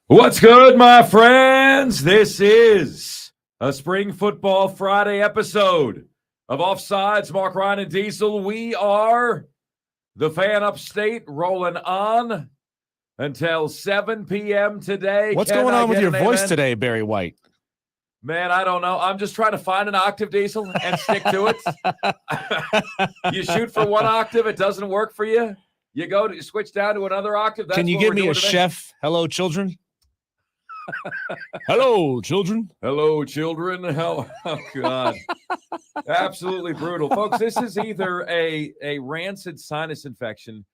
What's good, my friends? This is a Spring Football Friday episode of Offsides. Mark, Ryan, and Diesel. We are the Fan Upstate rolling on until 7 p.m. today. What's going on with your voice today, Barry White? Man, I don't know. I'm just trying to find an octave, Diesel, and stick to it. You shoot for one octave, it doesn't work for you. You switch down to another octave. That's Can you give me a chef? Hello, children. Hello, children. Hello, children. Oh, God. Absolutely brutal. Folks, this is either a rancid sinus infection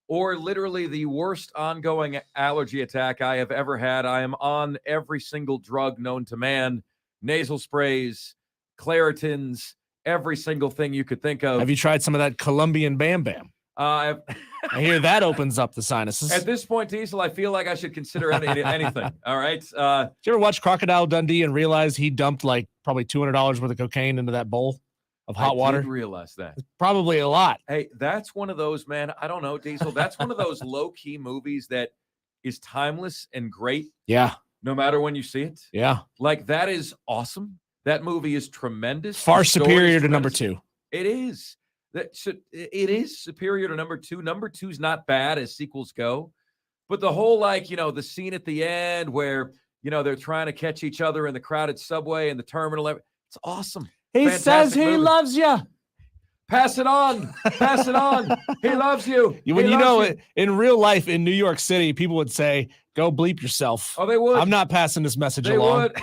or literally the worst ongoing allergy attack I have ever had. I am on every single drug known to man, nasal sprays, Claritins, every single thing you could think of. Have you tried some of that Colombian Bam Bam? I hear that opens up the sinuses. At this point, Diesel, I feel like I should consider anything. All right. Did you ever watch Crocodile Dundee and realize he dumped like probably $200 worth of cocaine into that bowl of hot water? I did realize that. Probably a lot. Hey, that's one of those, man. I don't know, Diesel. That's one of those low-key movies that is timeless and great. Yeah. No matter when you see it. Yeah. Like, that is awesome. That movie is tremendous. Far superior to number two. It is. It is superior to number two. Number two's not bad as sequels go. But the whole, the scene at the end where, they're trying to catch each other in the crowded subway and the terminal. It's awesome. He says he loves you. Pass it on. Pass it on. He loves you. In real life in New York City, people would say, go bleep yourself. Oh, they would. I'm not passing this message they along. Would.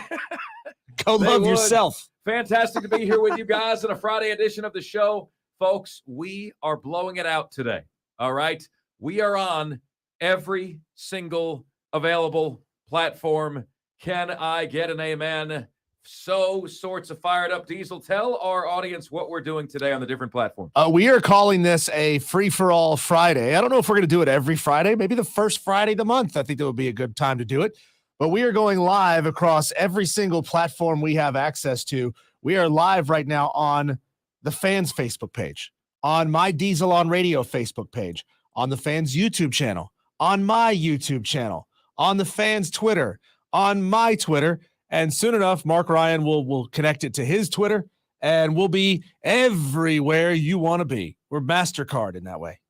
Go love yourself. Fantastic to be here with you guys in a Friday edition of the show. Folks, we are blowing it out today. All right. We are on every single available platform. Can I get an amen? So sorts of fired up. Diesel, tell our audience what we're doing today on the different platforms. We are calling this a free-for-all Friday. I don't know if we're going to do it every Friday, maybe the first Friday of the month. I think that would be a good time to do it. But we are going live across every single platform we have access to. We are live right now on the Fans Facebook page, on my Diesel on Radio Facebook page, on the Fans YouTube channel, on my YouTube channel, on the Fans Twitter, on my Twitter, and soon enough, Mark Ryan will connect it to his Twitter, and we'll be everywhere you want to be. We're MasterCard in that way.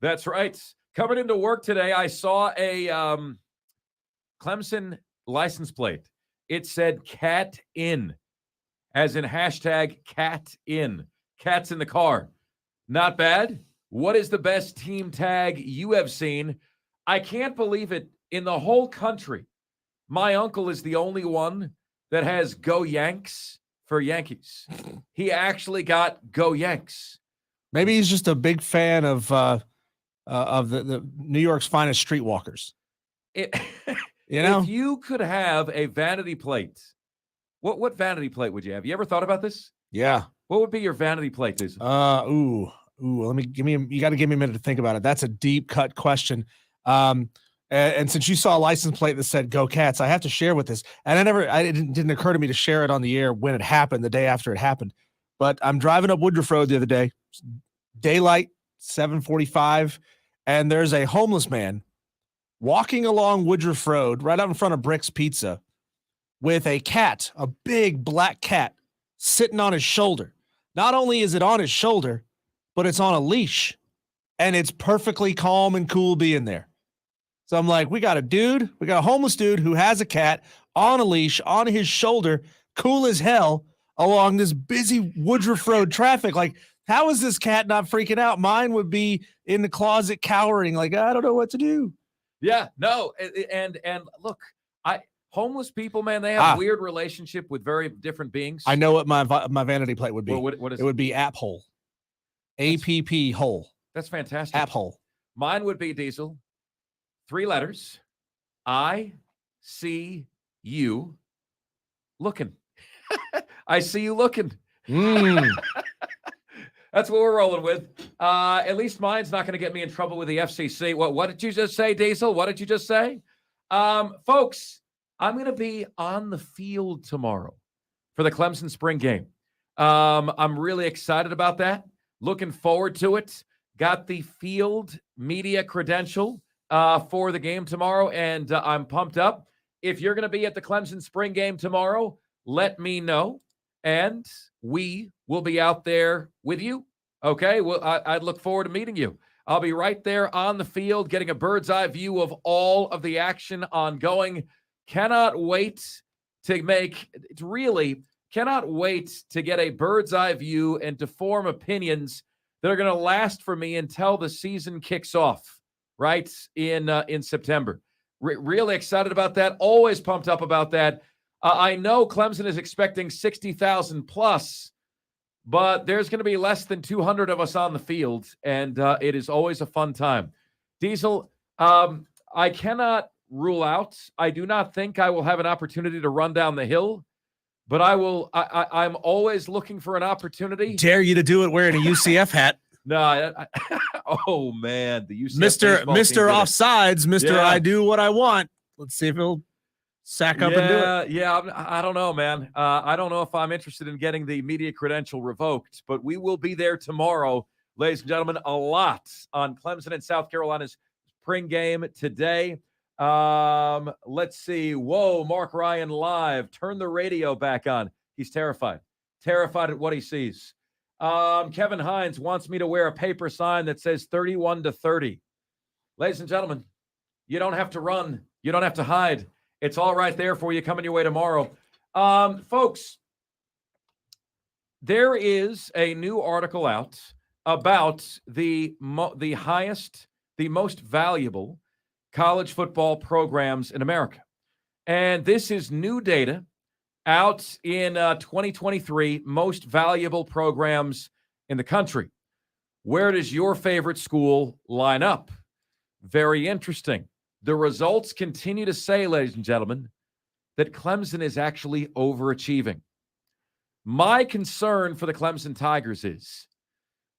That's right. Coming into work today, I saw a Clemson license plate. It said "Cat In," as in hashtag cat in. Cats in the car. Not bad. What is the best team tag you have seen? I can't believe it. In the whole country, my uncle is the only one that has "Go Yanks" for Yankees. He actually got "Go Yanks." Maybe he's just a big fan of the New York's finest streetwalkers. If you could have a vanity plate, what vanity plate would you have? You ever thought about this? Yeah. What would be your vanity plate, this? You got to give me a minute to think about it. That's a deep cut question. And since you saw a license plate that said "Go Cats," I have to share with this. And it didn't occur to me to share it on the air when it happened, the day after it happened. But I'm driving up Woodruff Road the other day, daylight, 7:45, and there's a homeless man walking along Woodruff Road right out in front of Brick's Pizza with a cat, a big black cat, sitting on his shoulder. Not only is it on his shoulder, but it's on a leash, and it's perfectly calm and cool being there. So I'm like, we got a homeless dude who has a cat on a leash, on his shoulder, cool as hell, along this busy Woodruff Road traffic. Like, how is this cat not freaking out? Mine would be in the closet cowering, like, I don't know what to do. Yeah, no, and look, homeless people, man, they have weird relationship with very different beings. I know what my vanity plate would be. Well, what is it? It would be app hole. APP hole. That's fantastic. App hole. Mine would be, Diesel, 3 letters. I see you looking. I see you looking. That's what we're rolling with. At least mine's not going to get me in trouble with the FCC. What did you just say, Diesel? What did you just say? Folks, I'm going to be on the field tomorrow for the Clemson spring game. I'm really excited about that. Looking forward to it. Got the field media credential for the game tomorrow, and I'm pumped up. if you're going to be at the Clemson spring game tomorrow, let me know, and we will be out there with you. Okay? Well, I'd look forward to meeting you. I'll be right there on the field getting a bird's eye view of all of the action ongoing. Cannot wait to get a bird's eye view and to form opinions that are going to last for me until the season kicks off, right, in September. Really excited about that. Always pumped up about that. I know Clemson is expecting 60,000 plus, but there's going to be less than 200 of us on the field, and it is always a fun time. Diesel, I cannot rule out. I do not think I will have an opportunity to run down the hill, but I will. I'm always looking for an opportunity. Dare you to do it wearing a UCF hat. No, oh man, the UCF Mr. Offsides, Mr. Yeah. I do what I want. Let's see if he'll sack up and do it. Yeah, I don't know, man. I don't know if I'm interested in getting the media credential revoked, but we will be there tomorrow, ladies and gentlemen. A lot on Clemson and South Carolina's spring game today. Let's see. Whoa, Mark Ryan live. Turn the radio back on. He's terrified at what he sees. Kevin Hines wants me to wear a paper sign that says 31-30. Ladies and gentlemen, you don't have to run. You don't have to hide. It's all right there for you coming your way tomorrow. Folks, there is a new article out about the most valuable college football programs in America. And this is new data out in 2023, most valuable programs in the country. Where does your favorite school line up? Very interesting. The results continue to say, ladies and gentlemen, that Clemson is actually overachieving. My concern for the Clemson Tigers is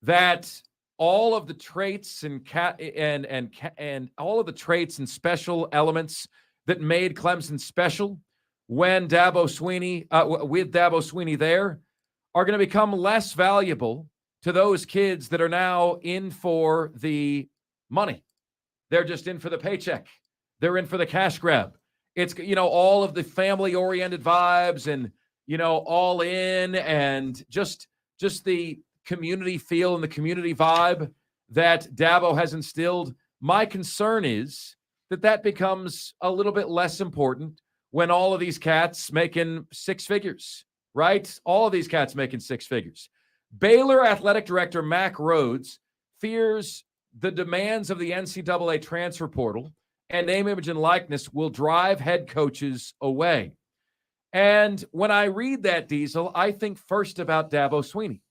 that all of the traits and all of the traits and special elements that made Clemson special when with Dabo Swinney there, are going to become less valuable to those kids that are now in for the money. They're just in for the paycheck. They're in for the cash grab. It's, all of the family-oriented vibes and, all in and just the community feel and the community vibe that Dabo has instilled. My concern is that becomes a little bit less important when all of these cats making six figures, right? All of these cats making six figures. Baylor athletic director Mack Rhoades fears the demands of the NCAA transfer portal and name, image, and likeness will drive head coaches away. And when I read that, Diesel, I think first about Dabo Swinney.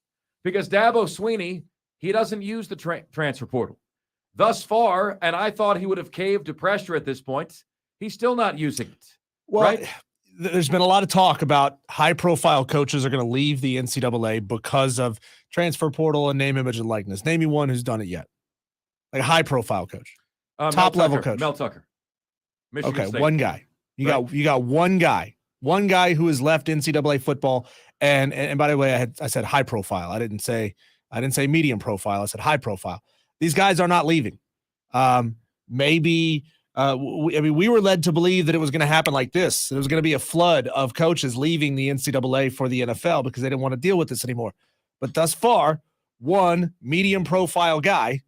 Because Dabo Swinney, he doesn't use the transfer portal. Thus far, and I thought he would have caved to pressure at this point, he's still not using it. Well, right? There's been a lot of talk about high-profile coaches are going to leave the NCAA because of transfer portal and name, image, and likeness. Name me one who's done it yet. Like a high-profile coach. Top-level coach. Mel Tucker. Michigan State. One guy. You got one guy. One guy who has left NCAA football. And by the way, I said high profile. I didn't say medium profile. I said high profile. These guys are not leaving. We were led to believe that it was going to happen like this. There was going to be a flood of coaches leaving the NCAA for the NFL because they didn't want to deal with this anymore. But thus far, one medium profile guy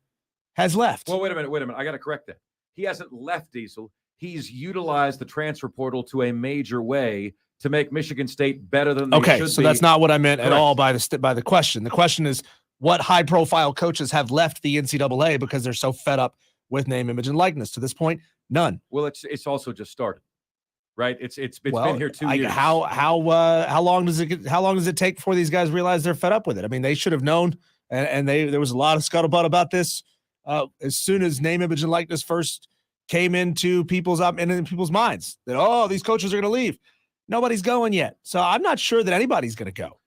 has left. Well, wait a minute. I got to correct that. He hasn't left, Diesel. He's utilized the transfer portal to a major way to make Michigan State better than they should be. Okay, so that's not what I meant at all by the question. The question is, what high-profile coaches have left the NCAA because they're so fed up with name, image, and likeness? To this point, none. Well, it's also just started, right? It's been here 2 years. How long does it take before these guys realize they're fed up with it? I mean, they should have known, and there was a lot of scuttlebutt about this as soon as name, image, and likeness first came into people's minds. That these coaches are going to leave. Nobody's going yet, so I'm not sure that anybody's going to go.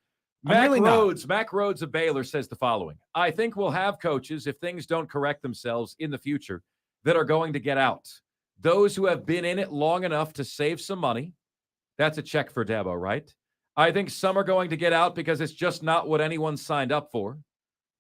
Mack Rhoades of Baylor says the following: I think we'll have coaches, if things don't correct themselves in the future, that are going to get out. Those who have been in it long enough to save some money, that's a check for Dabo, right? I think some are going to get out because it's just not what anyone signed up for.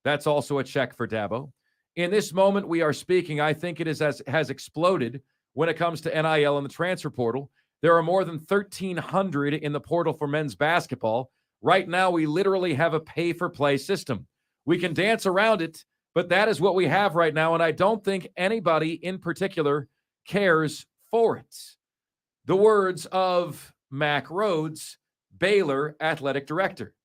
That's also a check for Dabo. In this moment we are speaking, I think it has exploded when it comes to NIL and the transfer portal. There are more than 1,300 in the portal for men's basketball. Right now, we literally have a pay-for-play system. We can dance around it, but that is what we have right now, and I don't think anybody in particular cares for it. The words of Mac Rhodes, Baylor athletic director.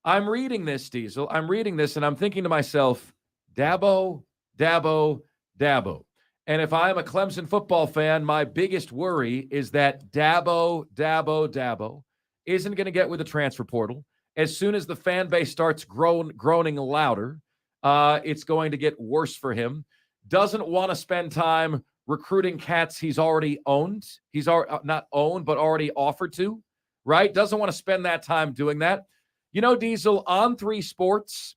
I'm reading this, Diesel. I'm reading this, and I'm thinking to myself, Dabo, Dabo, Dabo. And if I'm a Clemson football fan, my biggest worry is that Dabo isn't going to get with the transfer portal. As soon as the fan base starts groaning louder, it's going to get worse for him. Doesn't want to spend time recruiting cats he's already owned. He's not owned, but already offered to, right? Doesn't want to spend that time doing that. You know, Diesel, On3 Sports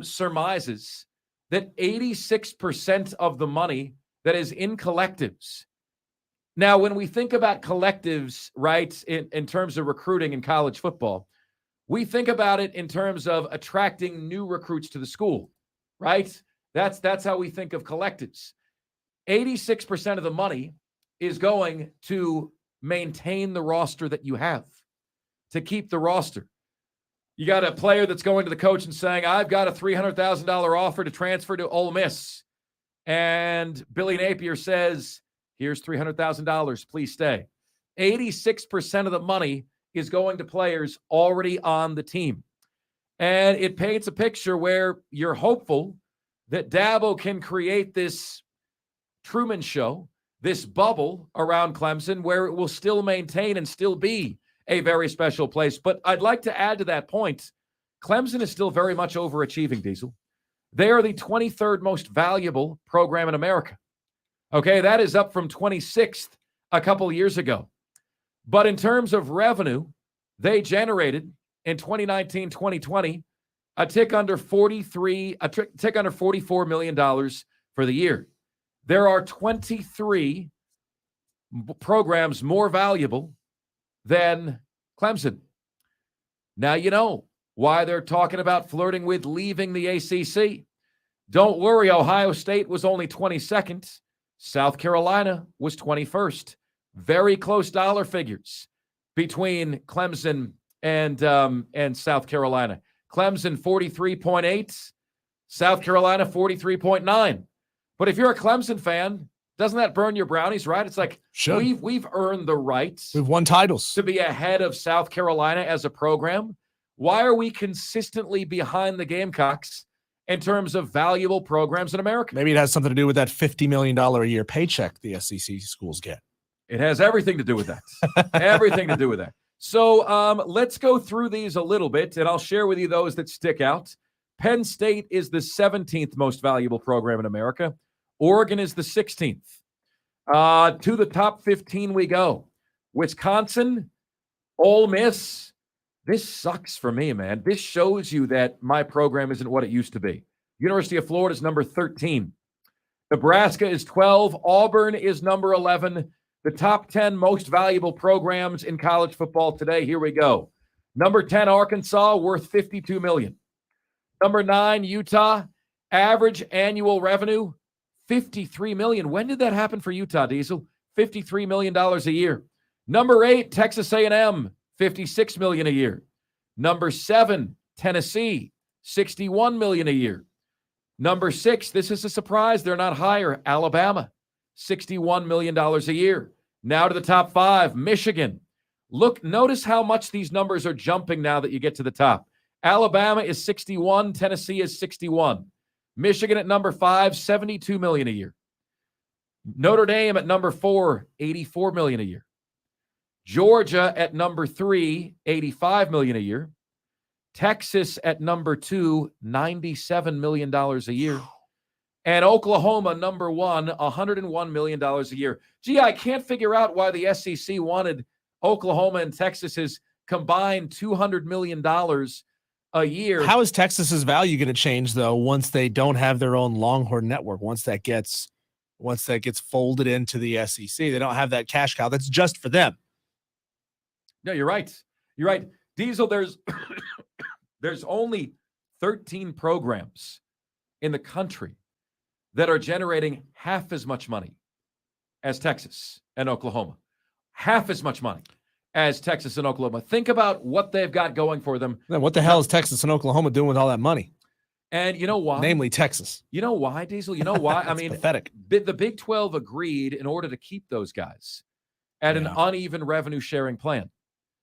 surmises that 86% of the money that is in collectives. Now, when we think about collectives, right, in terms of recruiting in college football, we think about it in terms of attracting new recruits to the school, right? That's how we think of collectives. 86% of the money is going to maintain the roster that you have, to keep the roster. You got a player that's going to the coach and saying, I've got a $300,000 offer to transfer to Ole Miss. And Billy Napier says, here's $300,000. Please stay. 86% of the money is going to players already on the team. And it paints a picture where you're hopeful that Dabo can create this Truman Show, this bubble around Clemson where it will still maintain and still be a very special place. But I'd like to add to that point, Clemson is still very much overachieving, Diesel. They are the 23rd most valuable program in America. Okay, that is up from 26th a couple years ago. But in terms of revenue, they generated in 2019-2020 a tick under $44 million for the year. There are 23 programs more valuable than Clemson. Now you know why they're talking about flirting with leaving the ACC. Don't worry, Ohio State was only 22nd. South Carolina was 21st. Very close dollar figures between Clemson and South Carolina. Clemson 43.8, South Carolina 43.9. But if you're a Clemson fan, doesn't that burn your brownies, right? It's like, sure, we've earned the right. We've won titles to be ahead of South Carolina as a program. Why are we consistently behind the Gamecocks in terms of valuable programs in America? Maybe it has something to do with that $50 million a year paycheck the SEC schools get. It has everything to do with that. Everything to do with that. So let's go through these a little bit, and I'll share with you those that stick out. Penn State is the 17th most valuable program in America. Oregon is the 16th. To the top 15 we go. Wisconsin, Ole Miss. This sucks for me, man. This shows you that my program isn't what it used to be. University of Florida is number 13. Nebraska is 12. Auburn is number 11. The top 10 most valuable programs in college football today. Here we go. Number 10, Arkansas, worth $52 million. Number 9, Utah, average annual revenue, $53 million. When did that happen for Utah, Diesel? $53 million a year. Number 8, Texas A&M, $56 million a year. Number 7, Tennessee, $61 million a year. Number 6, this is a surprise, they're not higher, Alabama, $61 million a year. Now to the top 5, Michigan. Look, notice how much these numbers are jumping now that you get to the top. Alabama is 61, Tennessee is 61. Michigan at number 5, $72 million a year. Notre Dame at number 4, $84 million a year. Georgia at number 3, $85 million a year. Texas at number 2, $97 million a year. And Oklahoma, number 1, $101 million a year. Gee, I can't figure out why the SEC wanted Oklahoma and Texas's combined $200 million a year. How is Texas's value going to change, though, once they don't have their own Longhorn network, once that gets folded into the SEC? They don't have that cash cow. That's just for them. No, you're right. You're right. Diesel, there's only 13 programs in the country that are generating half as much money as Texas and Oklahoma. half as much money as Texas and Oklahoma. Think about what they've got going for them. Then what the hell is Texas and Oklahoma doing with all that money? And you know why? Namely Texas. You know why, Diesel? You know why? I mean, pathetic. The Big 12 agreed in order to keep those guys at an uneven revenue sharing plan.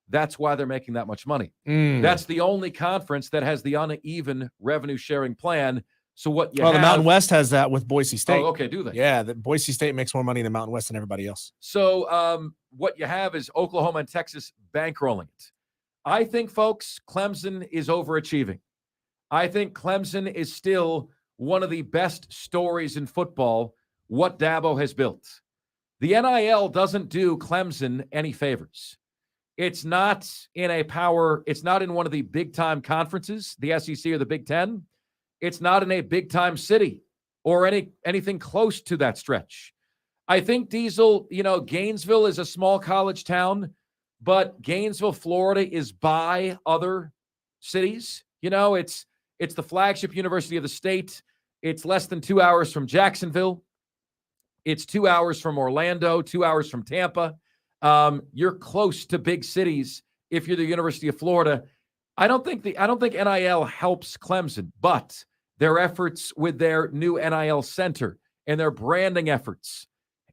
That's why they're making that much money. That's the only conference that has the uneven revenue sharing plan. So what you have, the Mountain West has that with Boise State. Oh, okay, do they? Yeah, the Boise State makes more money in the Mountain West than everybody else. So what you have is Oklahoma and Texas bankrolling it. I think, folks, Clemson is overachieving. I think Clemson is still one of the best stories in football, what Dabo has built. The NIL doesn't do Clemson any favors. It's not in it's not in one of the big-time conferences, the SEC or the Big Ten. It's not in a big-time city or anything close to that stretch. I think, Diesel, Gainesville is a small college town, but Gainesville, Florida is by other cities. It's the flagship university of the state. It's less than 2 hours from Jacksonville. It's 2 hours from Orlando, 2 hours from Tampa. You're close to big cities if you're the University of Florida. I don't think NIL helps Clemson, but their efforts with their new NIL center and their branding efforts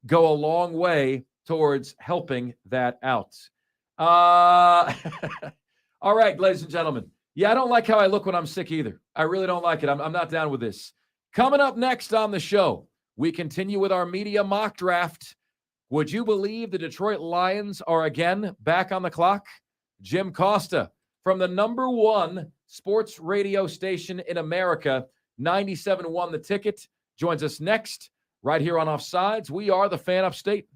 go a long way towards helping that out. All right, ladies and gentlemen. Yeah, I don't like how I look when I'm sick either. I really don't like it. I'm not down with this. Coming up next on the show, we continue with our media mock draft. Would you believe the Detroit Lions are again back on the clock? Jim Costa from the #1 sports radio station in America, 97.1 The Ticket, joins us next right here on Offsides. We are the Fan Upstate.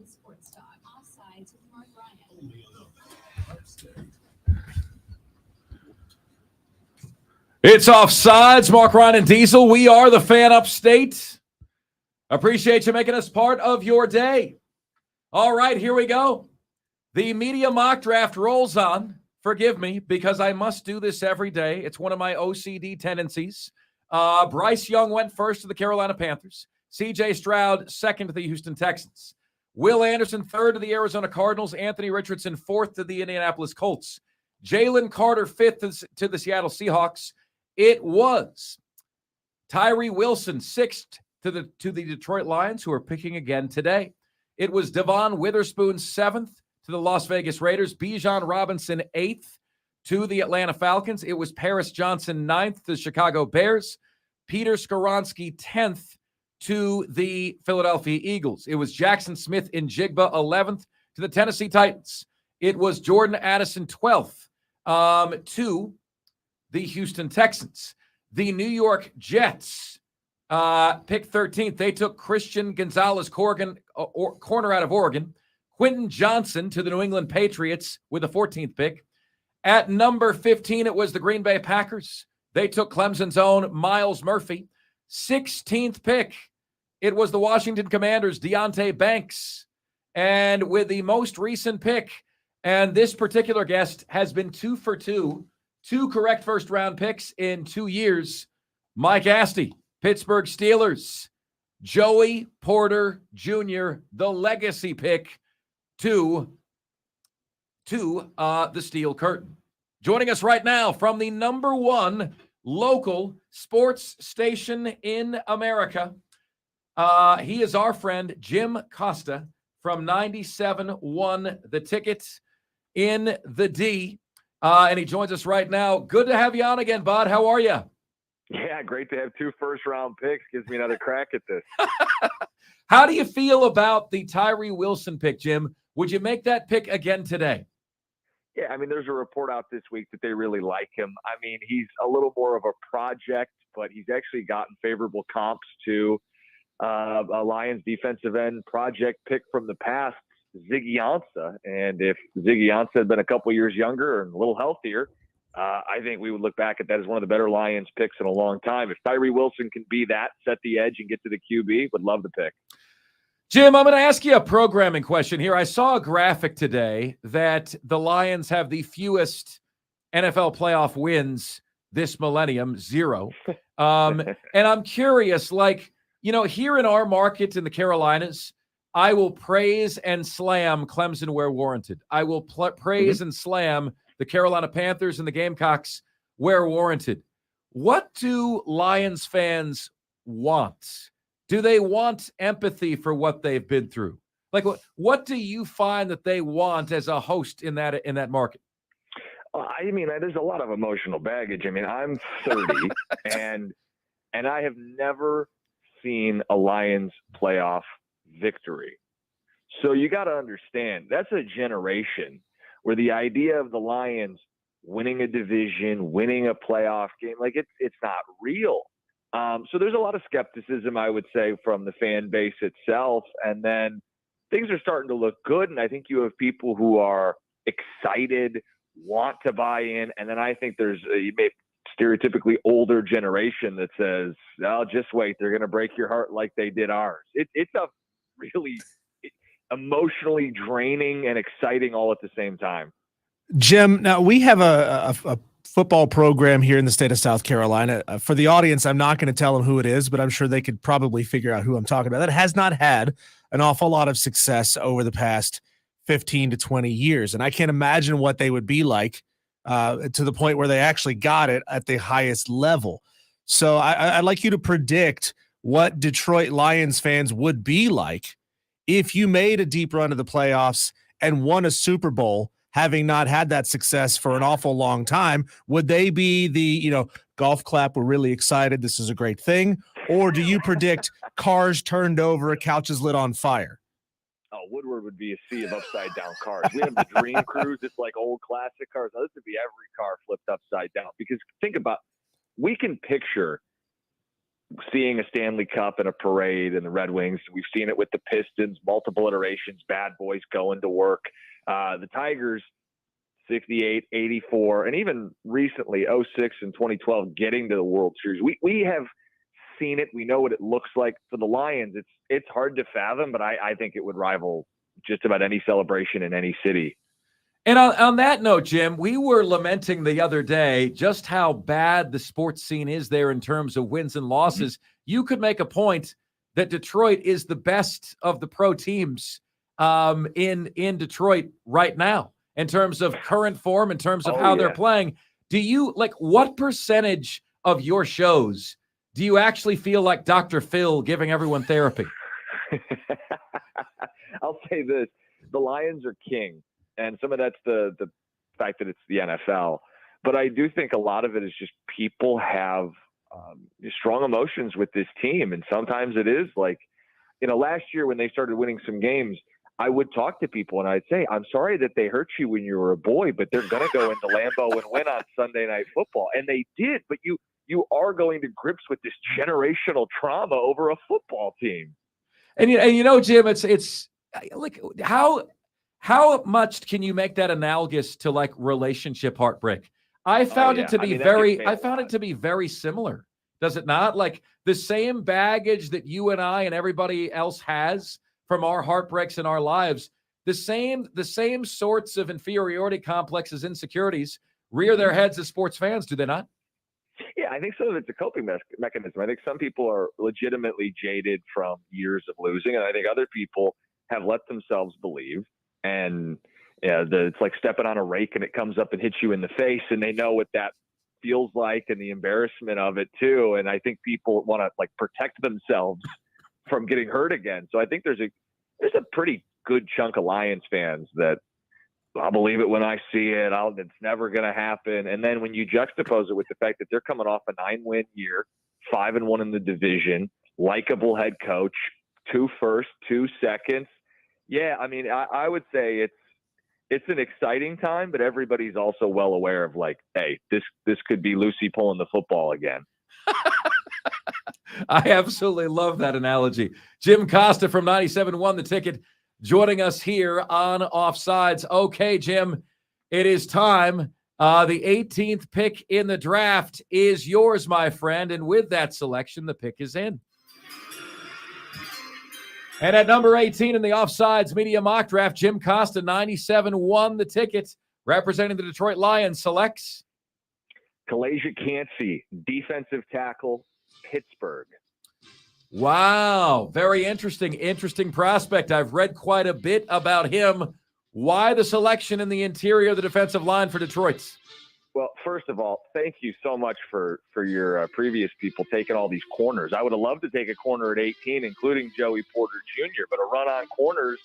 Sports Talk. Offsides with Mark Ryan. It's Offsides, Mark Ryan and Diesel. We are the fan upstate. Appreciate you making us part of your day. All right, here we go. The media mock draft rolls on. Forgive me, because I must do this every day. It's one of my OCD tendencies. Bryce Young went first to the Carolina Panthers. C.J. Stroud second to the Houston Texans. Will Anderson third to the Arizona Cardinals. Anthony Richardson fourth to the Indianapolis Colts. Jalen Carter fifth to the Seattle Seahawks. It was Tyree Wilson sixth to the Detroit Lions, who are picking again today. It was Devon Witherspoon seventh to the Las Vegas Raiders. Bijan Robinson eighth to the Atlanta Falcons. It was Paris Johnson ninth to the Chicago Bears. Peter Skoronski 10th to the Philadelphia Eagles. It was Jackson Smith in Jigba 11th to the Tennessee Titans. It was Jordan Addison 12th to the Houston Texans. The New York Jets picked 13th. They took Christian Gonzalez, corner out of Oregon. Quentin Johnson to the New England Patriots with the 14th pick. At number 15, it was the Green Bay Packers. They took Clemson's own Miles Murphy. 16th pick, it was the Washington Commanders' Deonte Banks. And with the most recent pick, and this particular guest has been 2 for 2, 2 correct first-round picks in 2 years, Mike Asti, Pittsburgh Steelers. Joey Porter Jr., the legacy pick to the Steel Curtain. Joining us right now from the number 1 local sports station in America, he is our friend Jim Costa from 97.1 The Ticket in the D, and he joins us right now. Good to have you on again, bud. How are you? Yeah, great to have 2 first-round picks. Gives me another crack at this. How do you feel about the Tyree Wilson pick, Jim? Would you make that pick again today? Yeah, I mean, there's a report out this week that they really like him. I mean, he's a little more of a project, but he's actually gotten favorable comps to a Lions defensive end project pick from the past, Ziggy Ansah. And if Ziggy Ansah had been a couple years younger and a little healthier, I think we would look back at that as one of the better Lions picks in a long time. If Tyree Wilson can be that, set the edge, and get to the QB, would love the pick. Jim, I'm going to ask you a programming question here. I saw a graphic today that the Lions have the fewest NFL playoff wins this millennium, 0. And I'm curious, here in our market in the Carolinas, I will praise and slam Clemson where warranted. I will praise and slam the Carolina Panthers and the Gamecocks where warranted. What do Lions fans want? Do they want empathy for what they've been through? What do you find that they want as a host in that market? I mean, there's a lot of emotional baggage. I mean, I'm 30, and I have never seen a Lions playoff victory. So you got to understand, that's a generation where the idea of the Lions winning a division, winning a playoff game, it's not real. So there's a lot of skepticism, I would say, from the fan base itself. And then things are starting to look good. And I think you have people who are excited, want to buy in. And then I think there's a stereotypically older generation that says, "Oh, just wait. They're going to break your heart like they did ours." It's a really emotionally draining and exciting all at the same time. Jim, now we have a football program here in the state of South Carolina. For the audience, I'm not going to tell them who it is, but I'm sure they could probably figure out who I'm talking about. That has not had an awful lot of success over the past 15 to 20 years. And I can't imagine what they would be like to the point where they actually got it at the highest level. So I'd like you to predict what Detroit Lions fans would be like if you made a deep run to the playoffs and won a Super Bowl, having not had that success for an awful long time. Would they be the, golf clap, we're really excited, this is a great thing? Or do you predict cars turned over, couches lit on fire? Oh, Woodward would be a sea of upside down cars. We have the Dream Cruise. It's like old classic cars. Now, this would be every car flipped upside down. Because think about, we can picture seeing a Stanley Cup and a parade and the Red Wings. We've seen it with the Pistons, multiple iterations, bad boys going to work. The Tigers, 68, 84, and even recently 06 and 2012 getting to the World Series. We have seen it. We know what it looks like. For the Lions, it's hard to fathom, but I think it would rival just about any celebration in any city. And on that note, Jim, we were lamenting the other day just how bad the sports scene is there in terms of wins and losses. Mm-hmm. You could make a point that Detroit is the best of the pro teams in Detroit right now in terms of current form, in terms of how they're playing. Do you, like, what percentage of your shows do you actually feel like Dr. Phil giving everyone therapy? I'll say this. The Lions are king. And some of that's the fact that it's the NFL. But I do think a lot of it is just people have strong emotions with this team. And sometimes it is like, last year when they started winning some games, I would talk to people and I'd say, I'm sorry that they hurt you when you were a boy, but they're going to go into Lambeau and win on Sunday Night Football. And they did. But you are going to grips with this generational trauma over a football team. And Jim, it's like how much can you make that analogous to like relationship heartbreak? I found it to be very similar. Does it not? Like the same baggage that you and I and everybody else has from our heartbreaks in our lives, the same sorts of inferiority complexes, insecurities rear their heads as sports fans, do they not? Yeah, I think some of it's a coping mechanism. I think some people are legitimately jaded from years of losing, and I think other people have let themselves believe. And it's like stepping on a rake and it comes up and hits you in the face, and they know what that feels like and the embarrassment of it too. And I think people want to like protect themselves from getting hurt again. So I think there's a pretty good chunk of Lions fans that I'll believe it when I see it. It's never going to happen. And then when you juxtapose it with the fact that they're coming off a 9-win year, 5-1 in the division, likable head coach, 2 firsts, 2 seconds. Yeah, I mean, I would say it's an exciting time, but everybody's also well aware of like, hey, this could be Lucy pulling the football again. I absolutely love that analogy. Jim Costa from 97.1 The Ticket joining us here on Offsides. Okay, Jim, it is time. The 18th pick in the draft is yours, my friend. And with that selection, the pick is in. And at number 18 in the Offsides Media Mock Draft, Jim Costa, 97.1 The Ticket, representing the Detroit Lions, selects Kalaja Cansey, defensive tackle, Pittsburgh. Wow, very interesting prospect. I've read quite a bit about him. Why the selection in the interior of the defensive line for Detroit? Well, first of all, thank you so much for your previous people taking all these corners. I would have loved to take a corner at 18, including Joey Porter Jr., but a run on corners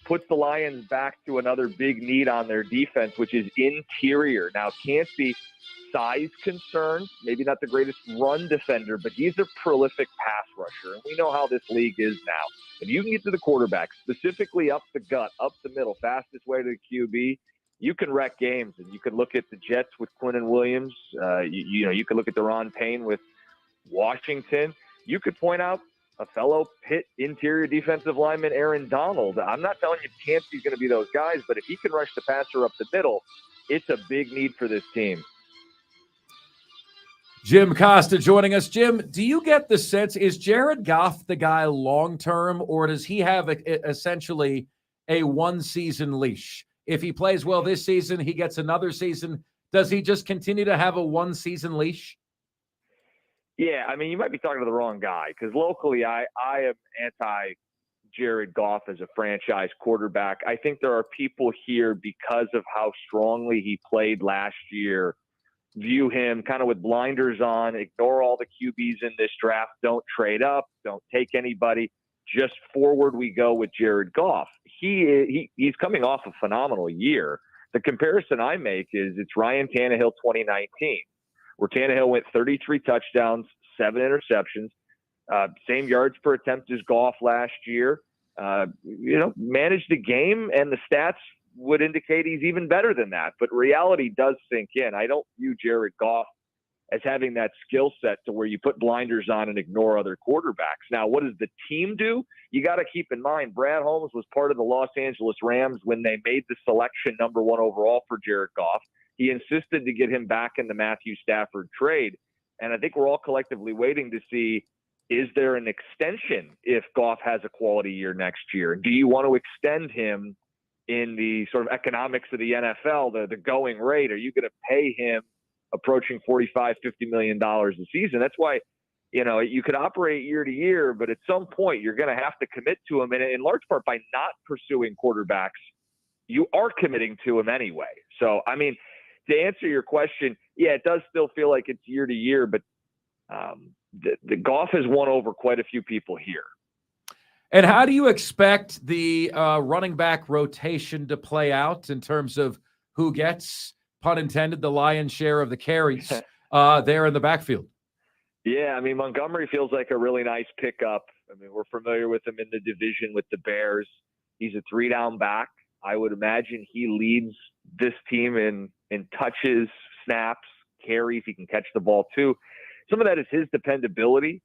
puts the Lions back to another big need on their defense, which is interior. Now, Cansey, size concern, maybe not the greatest run defender, but he's a prolific pass rusher, and we know how this league is now. If you can get to the quarterback, specifically up the gut, up the middle, fastest way to the QB, you can wreck games. And you can look at the Jets with Quinnen Williams. You can look at Deron Payne with Washington. You could point out a fellow Pitt interior defensive lineman, Aaron Donald. I'm not telling you Cansey's going to be those guys, but if he can rush the passer up the middle, it's a big need for this team. Jim Costa joining us. Jim, do you get the sense, is Jared Goff the guy long-term, or does he have essentially a one-season leash? If he plays well this season, he gets another season. Does he just continue to have a one-season leash? Yeah, I mean, you might be talking to the wrong guy, because locally I am anti-Jared Goff as a franchise quarterback. I think there are people here, because of how strongly he played last year, view him kind of with blinders on, ignore all the QBs in this draft, don't trade up, don't take anybody, just forward we go with Jared Goff. He's coming off a phenomenal year. The comparison I make is it's Ryan Tannehill 2019, where Tannehill went 33 touchdowns, 7 interceptions, same yards per attempt as Goff last year. Managed the game, and the stats would indicate he's even better than that. But reality does sink in. I don't view Jared Goff as having that skill set to where you put blinders on and ignore other quarterbacks. Now, what does the team do? You got to keep in mind, Brad Holmes was part of the Los Angeles Rams when they made the selection number 1 overall for Jared Goff. He insisted to get him back in the Matthew Stafford trade. And I think we're all collectively waiting to see, is there an extension if Goff has a quality year next year? Do you want to extend him in the sort of economics of the NFL, the going rate? Are you going to pay him approaching $45-50 million a season? That's why, you could operate year to year, but at some point you're going to have to commit to him. And in large part, by not pursuing quarterbacks, you are committing to him anyway. So, I mean, to answer your question, yeah, it does still feel like it's year to year, but the Goff has won over quite a few people here. And how do you expect the running back rotation to play out in terms of who gets, pun intended, the lion's share of the carries there in the backfield? Yeah, I mean, Montgomery feels like a really nice pickup. I mean, we're familiar with him in the division with the Bears. He's a 3-down back. I would imagine he leads this team in touches, snaps, carries. He can catch the ball too. Some of that is his dependability,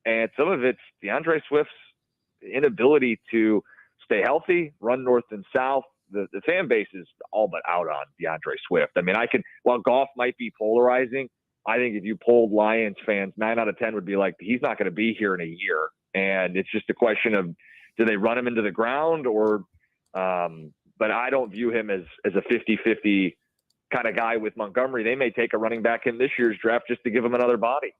and some of it's DeAndre Swift's inability to stay healthy, run north and south. The fan base is all but out on DeAndre Swift. I mean, while Goff might be polarizing, I think if you polled Lions fans, 9 out of 10 would be like, he's not going to be here in a year. And it's just a question of, do they run him into the ground or, but I don't view him as a 50-50 kind of guy with Montgomery. They may take a running back in this year's draft just to give him another body.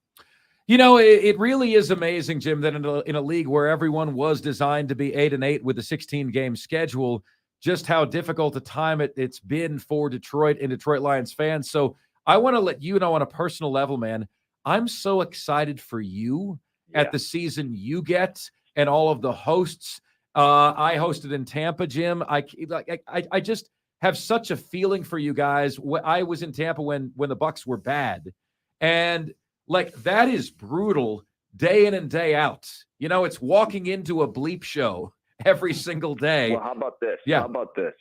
It really is amazing, Jim, that in a league where everyone was designed to be 8-8 with a 16-game schedule, just how difficult a time it's been for Detroit and Detroit Lions fans. So I want to let you know on a personal level, man, I'm so excited for you at the season you get and all of the hosts. I hosted in Tampa, Jim. I just have such a feeling for you guys. I was in Tampa when the Bucs were bad, and that is brutal day in and day out. It's walking into a bleep show every single day. Well, how about this? Yeah. How about this?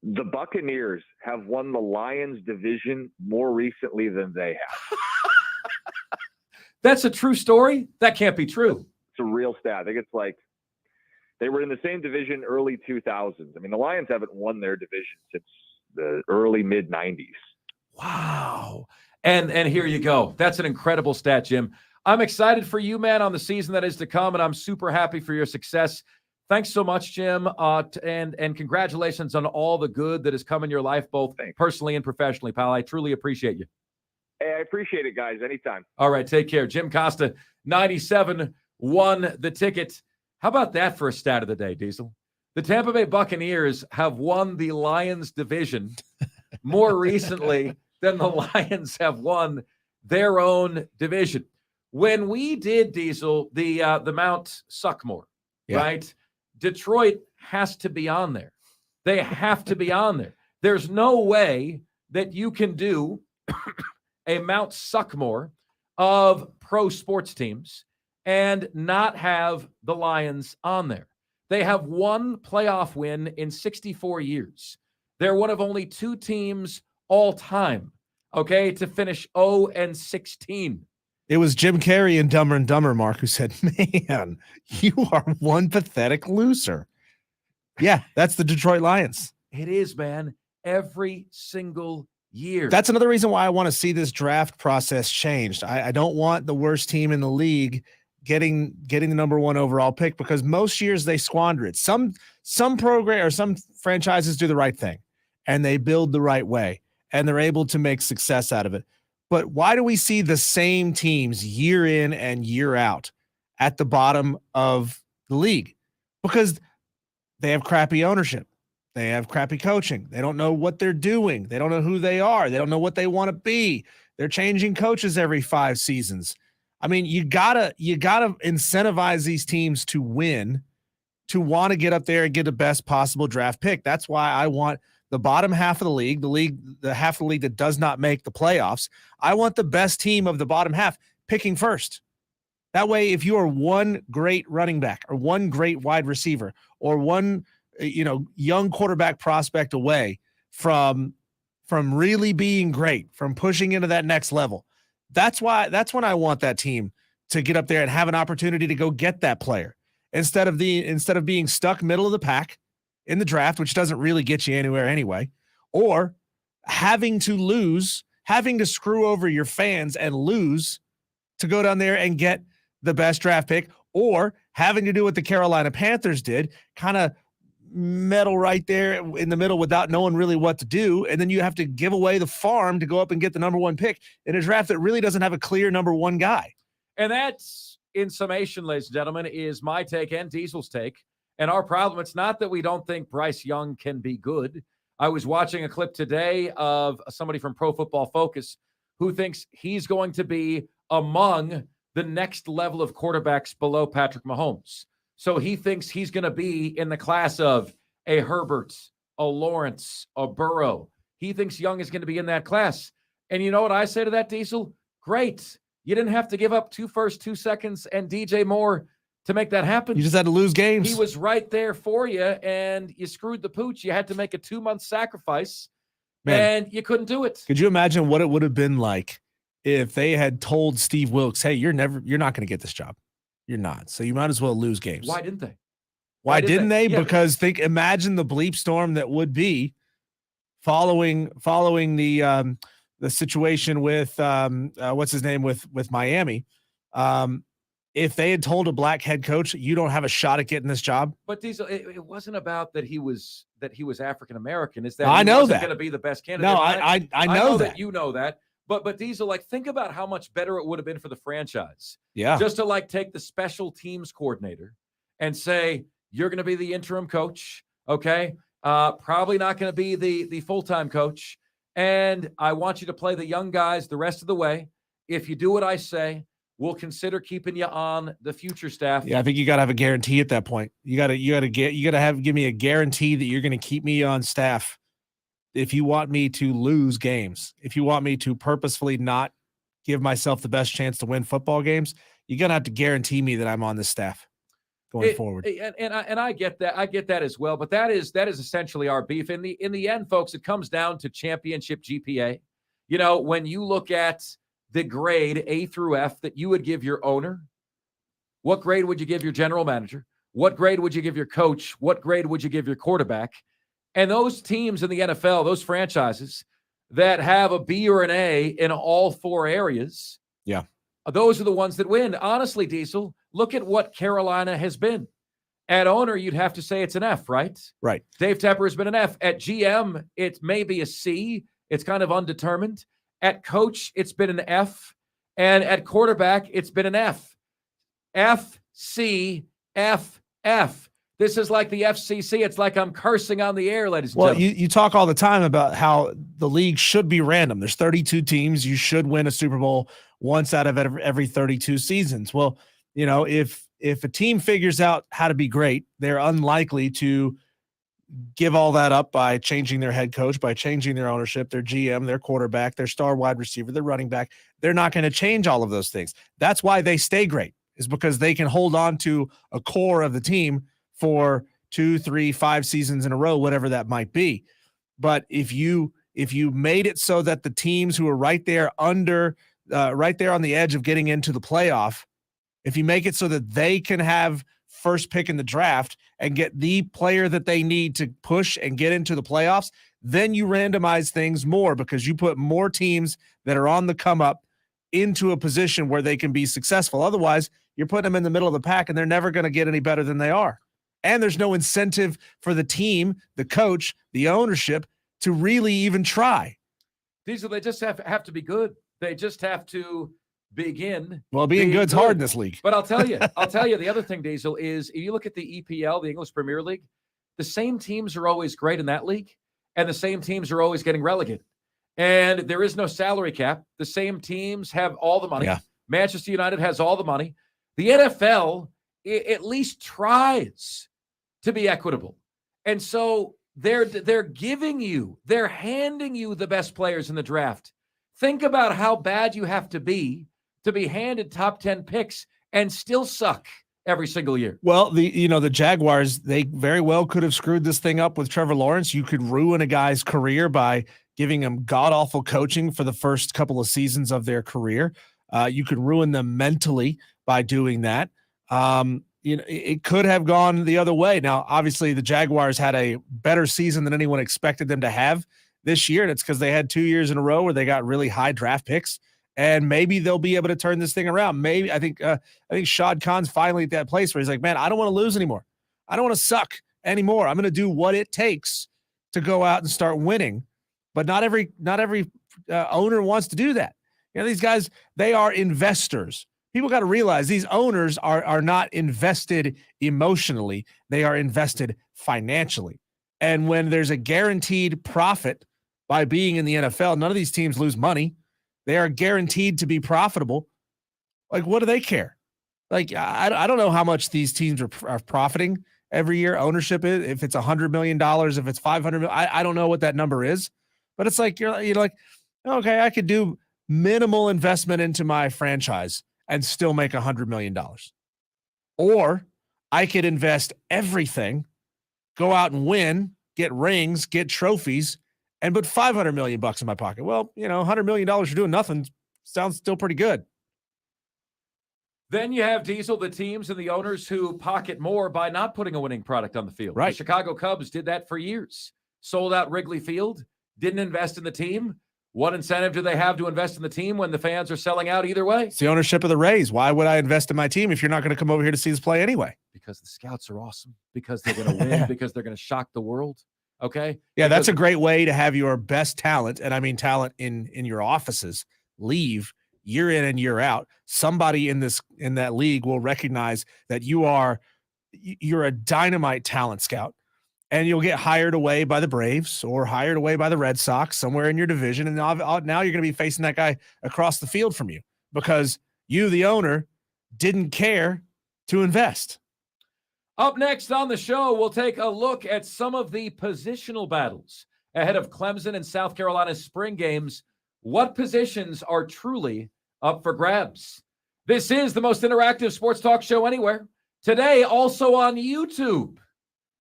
The Buccaneers have won the Lions division more recently than they have. That's a true story? That can't be true. It's a real stat. I think it's like they were in the same division early 2000s. I mean, the Lions haven't won their division since the early mid-90s. Wow. And here you go. That's an incredible stat, Jim. I'm excited for you, man, on the season that is to come, and I'm super happy for your success. Thanks so much, Jim, and congratulations on all the good that has come in your life, both personally and professionally, pal. I truly appreciate you. Hey, I appreciate it, guys. Anytime. All right, take care. Jim Costa, 97, won the ticket. How about that for a stat of the day, Diesel? The Tampa Bay Buccaneers have won the Lions division more recently than the Lions have won their own division. When we did, Diesel, the Mount Suckmore, right? Detroit has to be on there. They have to be on there. There's no way that you can do a Mount Suckmore of pro sports teams and not have the Lions on there. They have one playoff win in 64 years. They're one of only 2 teams all time, to finish 0-16. It was Jim Carrey in Dumber and Dumber, Mark, who said, man, you are one pathetic loser. Yeah, that's the Detroit Lions. It is, man. Every single year. That's another reason why I want to see this draft process changed. I don't want the worst team in the league getting the number 1 overall pick, because most years they squander it. Some program or some franchises do the right thing and they build the right way and they're able to make success out of it. But why do we see the same teams year in and year out at the bottom of the league? Because they have crappy ownership. They have crappy coaching. They don't know what they're doing. They don't know who they are. They don't know what they want to be. They're changing coaches every 5 seasons. I mean, you gotta incentivize these teams to win, to want to get up there and get the best possible draft pick. That's why I want the bottom half of the league, the half of the league that does not make the playoffs. I want the best team of the bottom half picking first. That way, if you are one great running back or one great wide receiver or one, young quarterback prospect away from really being great, from pushing into that next level, That's when I want that team to get up there and have an opportunity to go get that player instead of being stuck middle of the pack in the draft, which doesn't really get you anywhere anyway, or having to screw over your fans and lose to go down there and get the best draft pick, or having to do what the Carolina Panthers did, kind of meddle right there in the middle without knowing really what to do. And then you have to give away the farm to go up and get the number one pick in a draft that really doesn't have a clear number one guy. And that's, in summation, ladies and gentlemen, is my take and Diesel's take. And our problem, it's not that we don't think Bryce Young can be good. I was watching a clip today of somebody from Pro Football Focus who thinks he's going to be among the next level of quarterbacks below Patrick Mahomes. So he thinks he's going to be in the class of a Herbert, a Lawrence, a Burrow. He thinks Young is going to be in that class. And you know what I say to that, Diesel? Great. You didn't have to give up 2 firsts, 2 seconds, and DJ Moore to make that happen. You just had to lose games. He was right there for you, and you screwed the pooch. You had to make a 2-month sacrifice, and you couldn't do it. Could you imagine what it would have been like if they had told Steve Wilkes, hey, you're not going to get this job. You're not. So you might as well lose games. Why didn't they? Why didn't they? Yeah. Because imagine the bleep storm that would be following the situation with what's his name with Miami. If they had told a black head coach, you don't have a shot at getting this job. But Diesel, it wasn't about that he was African American. Is that I know that going to be the best candidate? No, I know that. You know that. But Diesel, like, think about how much better it would have been for the franchise. Yeah. Just to like take the special teams coordinator and say, you're going to be the interim coach. Okay. Probably not going to be the full-time coach. And I want you to play the young guys the rest of the way. If you do what I say, we'll consider keeping you on the future staff. Yeah, I think you got to have a guarantee at that point. You got to give me a guarantee that you're going to keep me on staff. If you want me to lose games, if you want me to purposefully not give myself the best chance to win football games, you're going to have to guarantee me that I'm on this staff going forward. And I get that. I get that as well. But that is essentially our beef. In the end, folks, it comes down to championship GPA. You know, when you look at the grade A through F that you would give your owner, what grade would you give your general manager? What grade would you give your coach? What grade would you give your quarterback? And those teams in the NFL, those franchises that have a B or an A in all 4 areas, yeah, those are the ones that win. Honestly, Diesel, look at what Carolina has been. At owner, you'd have to say it's an F, right? Right. Dave Tepper has been an F. At GM, it may be a C. It's kind of undetermined. At coach, it's been an F. And at quarterback, it's been an F. F, C, F, F. This is like the FCC. It's like I'm cursing on the air, ladies and gentlemen. Well, you talk all the time about how the league should be random. There's 32 teams. You should win a Super Bowl once out of every 32 seasons. Well, you know, if a team figures out how to be great, they're unlikely to give all that up by changing their head coach, by changing their ownership, their GM, their quarterback, their star wide receiver, their running back. They're not going to change all of those things. That's why they stay great, is because they can hold on to a core of the team for 2, 3, 5 seasons in a row, whatever that might be. But if you made it so that the teams who are right there on the edge of getting into the playoff, if you make it so that they can have first pick in the draft and get the player that they need to push and get into the playoffs, then you randomize things more, because you put more teams that are on the come up into a position where they can be successful. Otherwise, you're putting them in the middle of the pack and they're never going to get any better than they are. And there's no incentive for the team, the coach, the ownership to really even try. They just have to be good. They just have to begin. Well, being good's hard in this league. But I'll tell you, the other thing, Diesel, is if you look at the EPL, the English Premier League, the same teams are always great in that league, and the same teams are always getting relegated. And there is no salary cap. The same teams have all the money. Yeah. Manchester United has all the money. The NFL at least tries to be equitable. And so they're handing you the best players in the draft. Think about how bad you have to be handed top 10 picks and still suck every single year. Well, the Jaguars, they very well could have screwed this thing up with Trevor Lawrence. You could ruin a guy's career by giving them god-awful coaching for the first couple of seasons of their career. You could ruin them mentally by doing that. It could have gone the other way. Now, obviously, the Jaguars had a better season than anyone expected them to have this year, and it's because they had 2 years in a row where they got really high draft picks, and maybe they'll be able to turn this thing around. Maybe I think Shad Khan's finally at that place where he's like, man, I don't want to lose anymore. I don't want to suck anymore. I'm going to do what it takes to go out and start winning. But not every owner wants to do that. These guys, they are investors. People got to realize these owners are not invested emotionally. They are invested financially. And when there's a guaranteed profit by being in the NFL, none of these teams lose money. They are guaranteed to be profitable. Like, what do they care? Like, I don't know how much these teams are profiting every year. Ownership is, if it's $100 million, if it's $500 million, I don't know what that number is. But it's like, you're like, okay, I could do minimal investment into my franchise and still make $100 million. Or I could invest everything, go out and win, get rings, get trophies, and put $500 million in my pocket. Well, $100 million for doing nothing sounds still pretty good. Then you have Diesel, the teams and the owners who pocket more by not putting a winning product on the field. Right. The Chicago Cubs did that for years. Sold out Wrigley Field, didn't invest in the team. What incentive do they have to invest in the team when the fans are selling out either way? It's the ownership of the Rays. Why would I invest in my team if you're not going to come over here to see us play anyway? Because the scouts are awesome, because they're going to win, because they're going to shock the world. Okay? Yeah, that's a great way to have your best talent, and I mean talent in your offices, leave year in and year out. Somebody in that league will recognize that you're a dynamite talent scout. And you'll get hired away by the Braves or hired away by the Red Sox somewhere in your division. And now you're going to be facing that guy across the field from you because you, the owner, didn't care to invest. Up next on the show, we'll take a look at some of the positional battles ahead of Clemson and South Carolina's spring games. What positions are truly up for grabs? This is the most interactive sports talk show anywhere. Today, also on YouTube.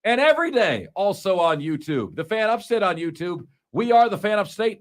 And every day, also on YouTube. The Fan Upstate on YouTube. We are the Fan Upstate.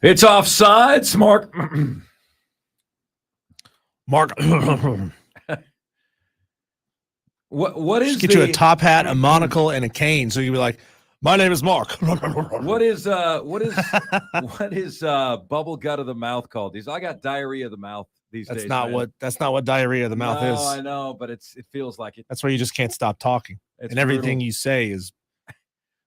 It's Offsides, Mark. Mark, What is get you a top hat, a monocle, and a cane, so you'd be like, "My name is Mark." what is bubble gut of the mouth called? I got diarrhea of the mouth these That's days. not man. that's not what diarrhea of the mouth No, is. I know, but it feels like it. That's where you just can't stop talking, It's and everything brutal. you say is.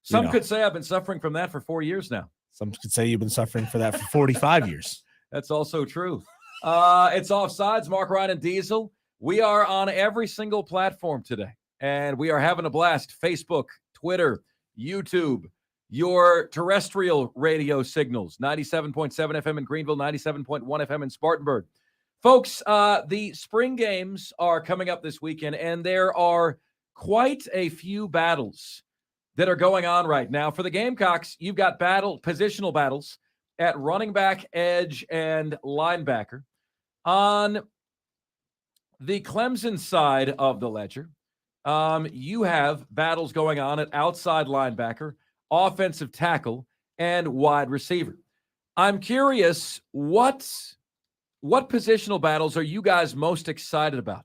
Some could say I've been suffering from that for 4 years now. Some could say you've been suffering for that for 45 years. That's also true. It's Offsides, Mark, Ryan, and Diesel. We are on every single platform today, and we are having a blast. Facebook, Twitter, YouTube, your terrestrial radio signals, 97.7 FM in Greenville, 97.1 FM in Spartanburg. Folks, the spring games are coming up this weekend, and there are quite a few battles that are going on right now. For the Gamecocks, you've got positional battles at running back, edge, and linebacker. On the Clemson side of the ledger, you have battles going on at outside linebacker, offensive tackle, and wide receiver. I'm curious, what positional battles are you guys most excited about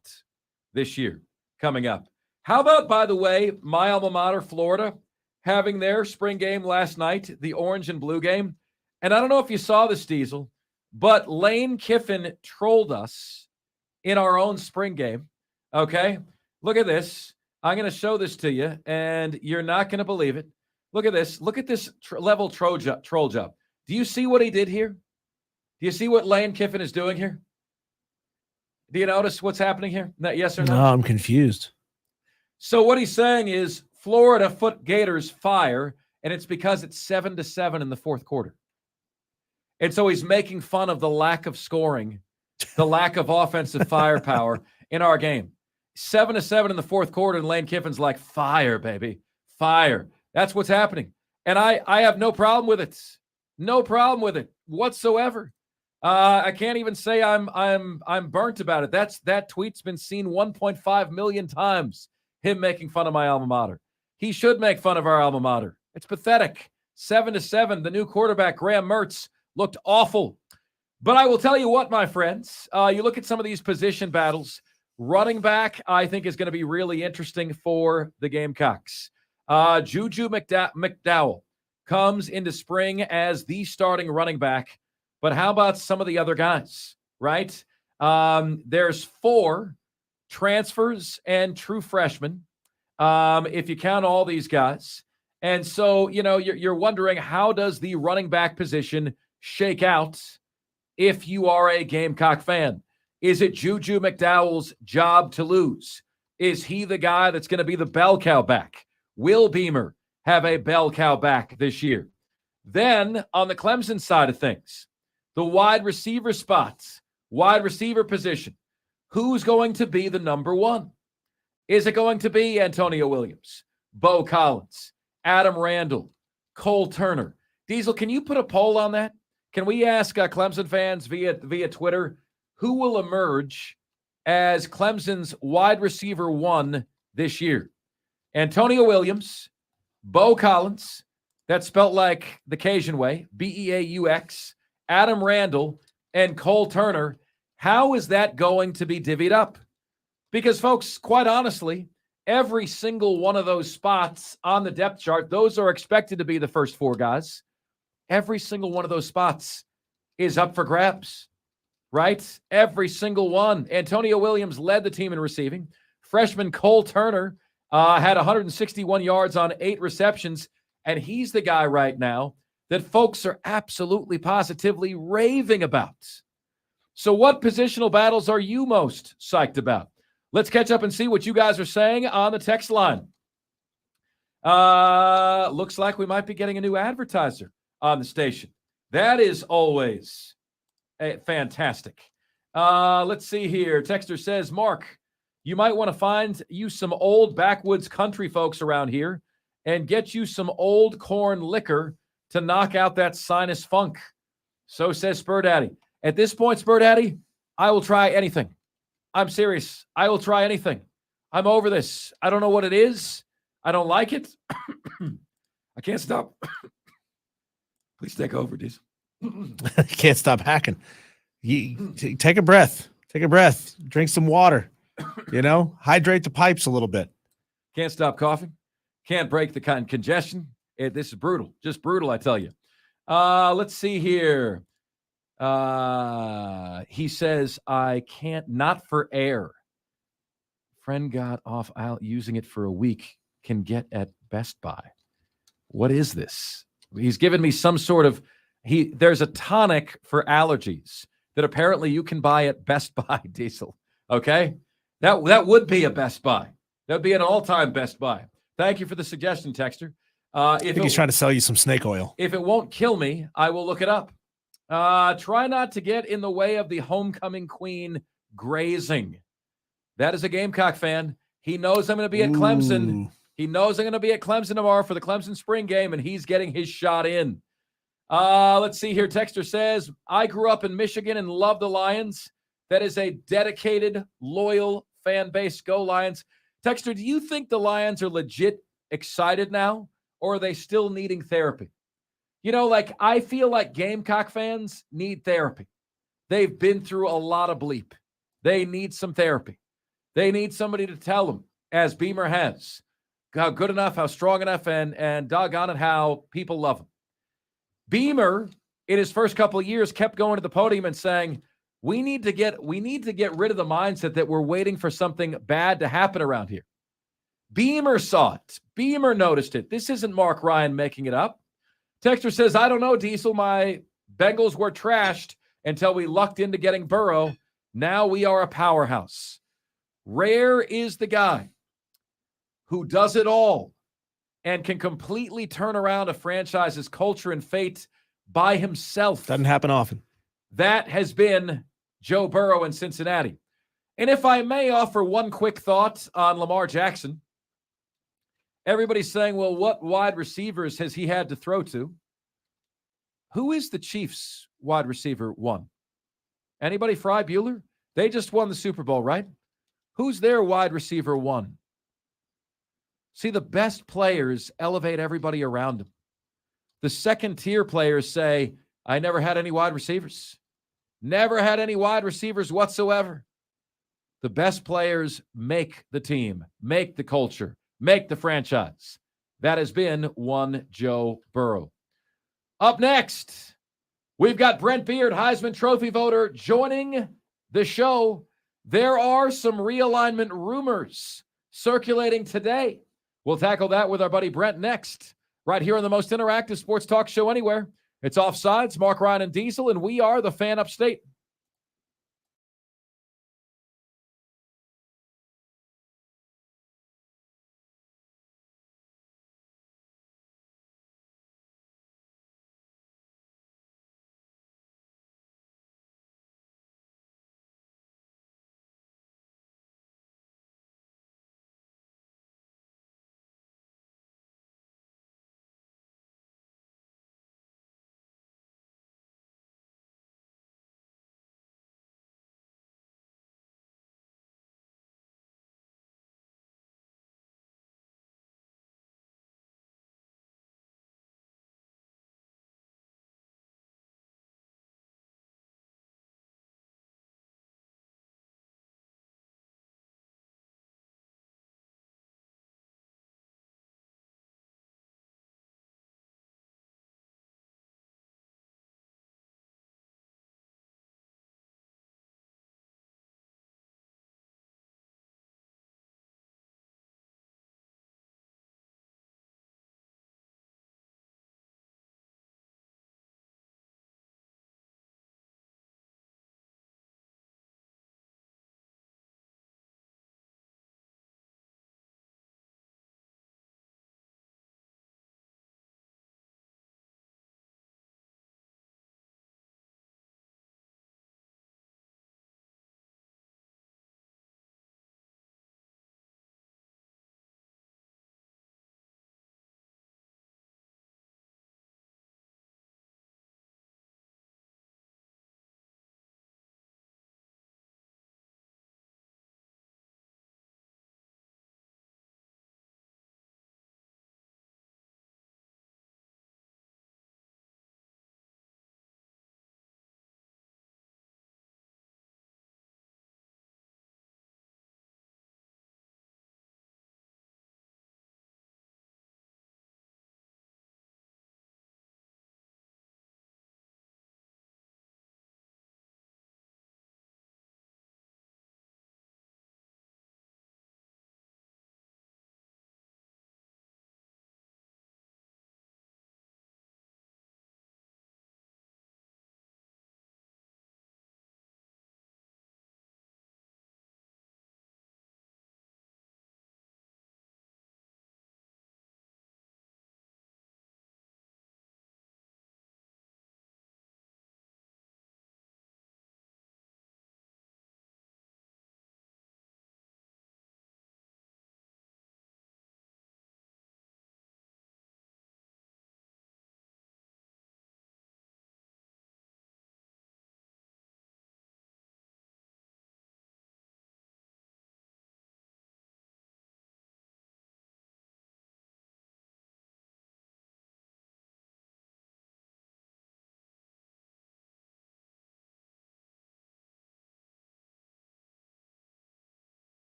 this year coming up? How about, by the way, my alma mater, Florida, having their spring game last night, the orange and blue game? And I don't know if you saw this, Diesel, but Lane Kiffin trolled us in our own spring game. Okay? Look at this. I'm going to show this to you, and you're not going to believe it. Look at this. Look at this level troll job. Do you see what he did here? Do you see what Lane Kiffin is doing here? Do you notice what's happening here? Yes or no? No, I'm confused. So what he's saying is Florida Foot Gators fire, and it's because it's 7-7 in the fourth quarter. And so he's making fun of the lack of scoring, the lack of offensive firepower in our game. 7-7 in the fourth quarter, and Lane Kiffin's like, fire, baby, fire. That's what's happening. And I have no problem with it. No problem with it whatsoever. I can't even say I'm burnt about it. That tweet's been seen 1.5 million times. Him making fun of my alma mater. He should make fun of our alma mater. It's pathetic. 7-7. The new quarterback, Graham Mertz, looked awful. But I will tell you what, my friends, you look at some of these position battles. Running back, I think, is going to be really interesting for the Gamecocks. Juju McDowell comes into spring as the starting running back. But how about some of the other guys, right? There's 4 transfers and true freshmen, if you count all these guys. And so, you're wondering, how does the running back position shake out if you are a Gamecock fan? Is it Juju McDowell's job to lose? Is he the guy that's going to be the bell cow back? Will Beamer have a bell cow back this year? Then, on the Clemson side of things, the wide receiver spots, wide receiver position, who's going to be the number one? Is it going to be Antonio Williams, Bo Collins, Adam Randall, Cole Turner? Diesel, can you put a poll on that? Can we ask Clemson fans via Twitter who will emerge as Clemson's wide receiver 1 this year? Antonio Williams, Bo Collins, that's spelt like the Cajun way, Beaux, Adam Randall, and Cole Turner. How is that going to be divvied up? Because, folks, quite honestly, every single one of those spots on the depth chart, those are expected to be the first 4 guys. Every single one of those spots is up for grabs, right? Every single one. Antonio Williams led the team in receiving. Freshman Cole Turner had 161 yards on 8 receptions, and he's the guy right now that folks are absolutely positively raving about. So what positional battles are you most psyched about? Let's catch up and see what you guys are saying on the text line. Looks like we might be getting a new advertiser on the station. That is always fantastic. Let's see here. Texter says, Mark, you might want to find you some old backwoods country folks around here and get you some old corn liquor to knock out that sinus funk. So says Spur Daddy. At this point, Spur Daddy, I will try anything. I'm serious. I will try anything. I'm over this. I don't know what it is. I don't like it. I can't stop. Please take over, Diesel. Can't stop hacking. Take a breath. Take a breath. Drink some water. Hydrate the pipes a little bit. Can't stop coughing. Can't break the congestion. This is brutal. Just brutal, I tell you. Let's see here. He says, I can't, not for air. Friend got off out using it for a week. Can get at Best Buy. What is this? He's given me some sort of, there's a tonic for allergies that apparently you can buy at Best Buy, Diesel. Okay? That would be a Best Buy. That would be an all-time Best Buy. Thank you for the suggestion, Texter. I think he's trying to sell you some snake oil. If it won't kill me, I will look it up. Try not to get in the way of the homecoming queen grazing. That is a Gamecock fan. He knows I'm going to be at Clemson. He knows I'm going to be at Clemson tomorrow for the Clemson spring game, and he's getting his shot in. Let's see here. Texter says, I grew up in Michigan and love the Lions. That is a dedicated, loyal fan base. Go Lions. Texter, do you think the Lions are legit excited now, or are they still needing therapy? I feel like Gamecock fans need therapy. They've been through a lot of bleep. They need some therapy. They need somebody to tell them, as Beamer has, how good enough, how strong enough, and doggone it, how people love him. Beamer, in his first couple of years, kept going to the podium and saying, we need to get rid of the mindset that we're waiting for something bad to happen around here. Beamer saw it. Beamer noticed it. This isn't Mark Ryan making it up. Texter says, I don't know, Diesel. My Bengals were trashed until we lucked into getting Burrow. Now we are a powerhouse. Rare is the guy who does it all and can completely turn around a franchise's culture and fate by himself. Doesn't happen often. That has been Joe Burrow in Cincinnati. And if I may offer one quick thought on Lamar Jackson, everybody's saying, well, what wide receivers has he had to throw to? Who is the Chiefs wide receiver one? Anybody? Fry Bueller? They just won the Super Bowl, right? Who's their wide receiver one? See, the best players elevate everybody around them. The second-tier players say, I never had any wide receivers. Never had any wide receivers whatsoever. The best players make the team, make the culture, make the franchise. That has been one Joe Burrow. Up next, we've got Brent Beard, Heisman Trophy voter, joining the show. There are some realignment rumors circulating today. We'll tackle that with our buddy Brent next, right here on the most interactive sports talk show anywhere. It's Offsides, Mark Ryan and Diesel, and we are the Fan Upstate.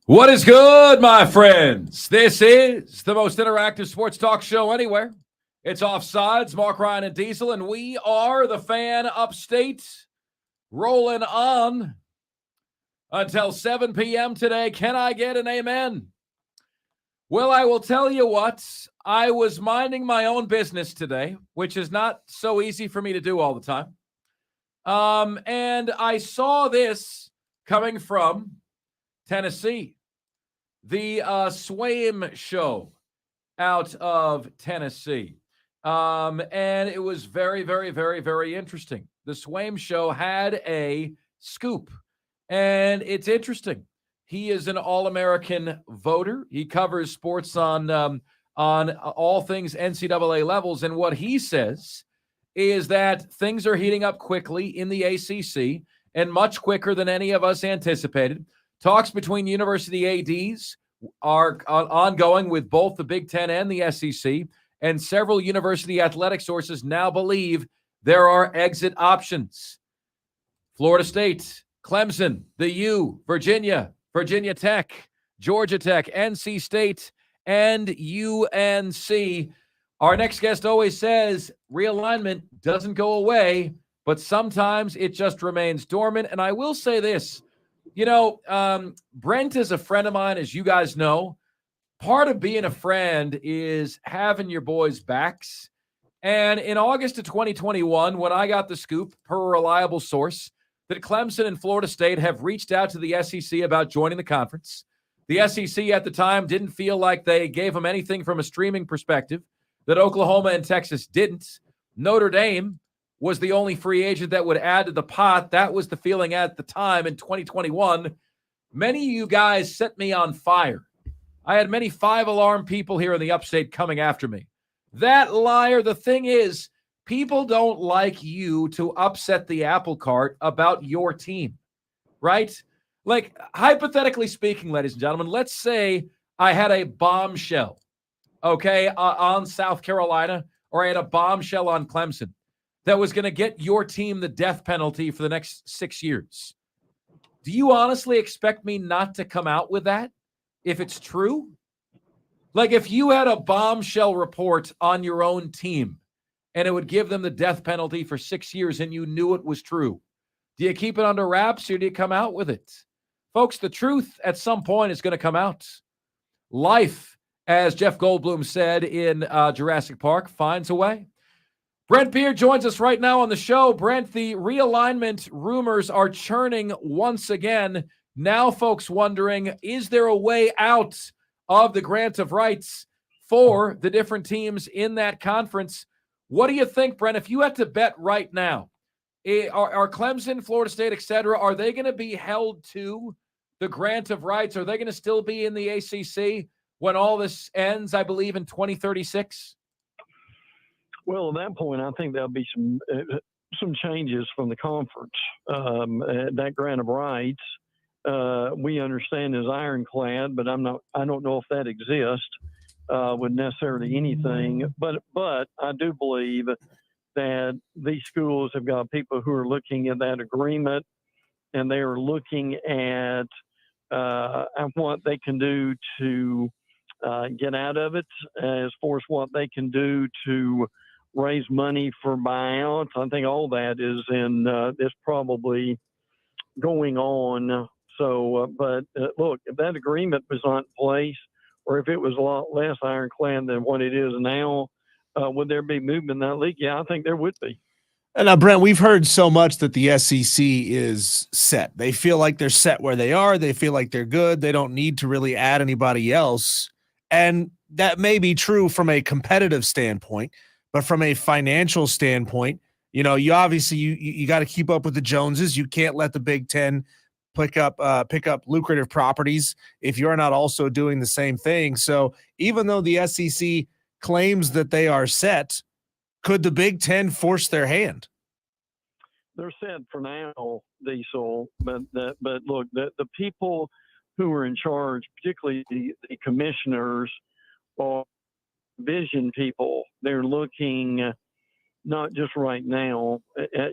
What is good, my friends? This is the most interactive sports talk show anywhere. It's Offsides, Mark, Ryan, and Diesel, and we are the Fan Upstate, rolling on until 7 p.m. today. Can I get an amen? Well, I will tell you what. I was minding my own business today, which is not so easy for me to do all the time. And I saw this coming from Tennessee. The Swaim show out of Tennessee. And it was very, very, very, very interesting. The Swaim show had a scoop, and it's interesting. He is an All-American voter. He covers sports on all things NCAA levels, and what he says is that things are heating up quickly in the ACC, and much quicker than any of us anticipated. Talks between university ADs are ongoing with both the Big Ten and the SEC, and several university athletic sources now believe there are exit options. Florida State, Clemson, the U, Virginia, Virginia Tech, Georgia Tech, NC State, and UNC. Our next guest always says realignment doesn't go away, but sometimes it just remains dormant. And I will say this. You know, Brent is a friend of mine, as you guys know. Part of being a friend is having your boys' backs. And in August of 2021, when I got the scoop, per a reliable source, that Clemson and Florida State have reached out to the SEC about joining the conference. The SEC at the time didn't feel like they gave them anything from a streaming perspective, that Oklahoma and Texas didn't. Notre Dame was the only free agent that would add to the pot. That was the feeling at the time in 2021. Many of you guys set me on fire. I had many five-alarm people here in the upstate coming after me. That liar, the thing is, people don't like you to upset the apple cart about your team, right? Like, hypothetically speaking, ladies and gentlemen, let's say I had a bombshell, okay, on South Carolina, or I had a bombshell on Clemson that was going to get your team the death penalty for the next 6 years. Do you honestly expect me not to come out with that if it's true? Like, if you had a bombshell report on your own team and it would give them the death penalty for 6 years and you knew it was true, do you keep it under wraps or do you come out with it? Folks, the truth at some point is going to come out. Life, as Jeff Goldblum said in Jurassic Park, finds a way. Brent Beard joins us right now on the show. Brent, the realignment rumors are churning once again. Now folks wondering, is there a way out of the grant of rights for the different teams in that conference? What do you think, Brent? If you had to bet right now, are Clemson, Florida State, et cetera, are they going to be held to the grant of rights? Are they going to still be in the ACC when all this ends, I believe, in 2036? Well, at that point, I think there'll be some changes from the conference. That grant of rights, we understand is ironclad, but I don't know if that exists with necessarily anything. But I do believe that these schools have got people who are looking at that agreement, and they are looking at what they can do to get out of it, as far as what they can do to raise money for buyouts. I think all that is probably going on. So, but look, if that agreement was not in place, or if it was a lot less ironclad than what it is now, would there be movement in that league? Yeah, I think there would be. And now, Brent, we've heard so much that the SEC is set. They feel like they're set where they are. They feel like they're good. They don't need to really add anybody else. And that may be true from a competitive standpoint, but from a financial standpoint, you know, you obviously you got to keep up with the Joneses. You can't let the Big Ten pick up lucrative properties if you're not also doing the same thing. So even though the SEC claims that they are set, could the Big Ten force their hand? They're set for now, Diesel. But look, the people who are in charge, particularly the commissioners, are vision people. They're looking not just right now.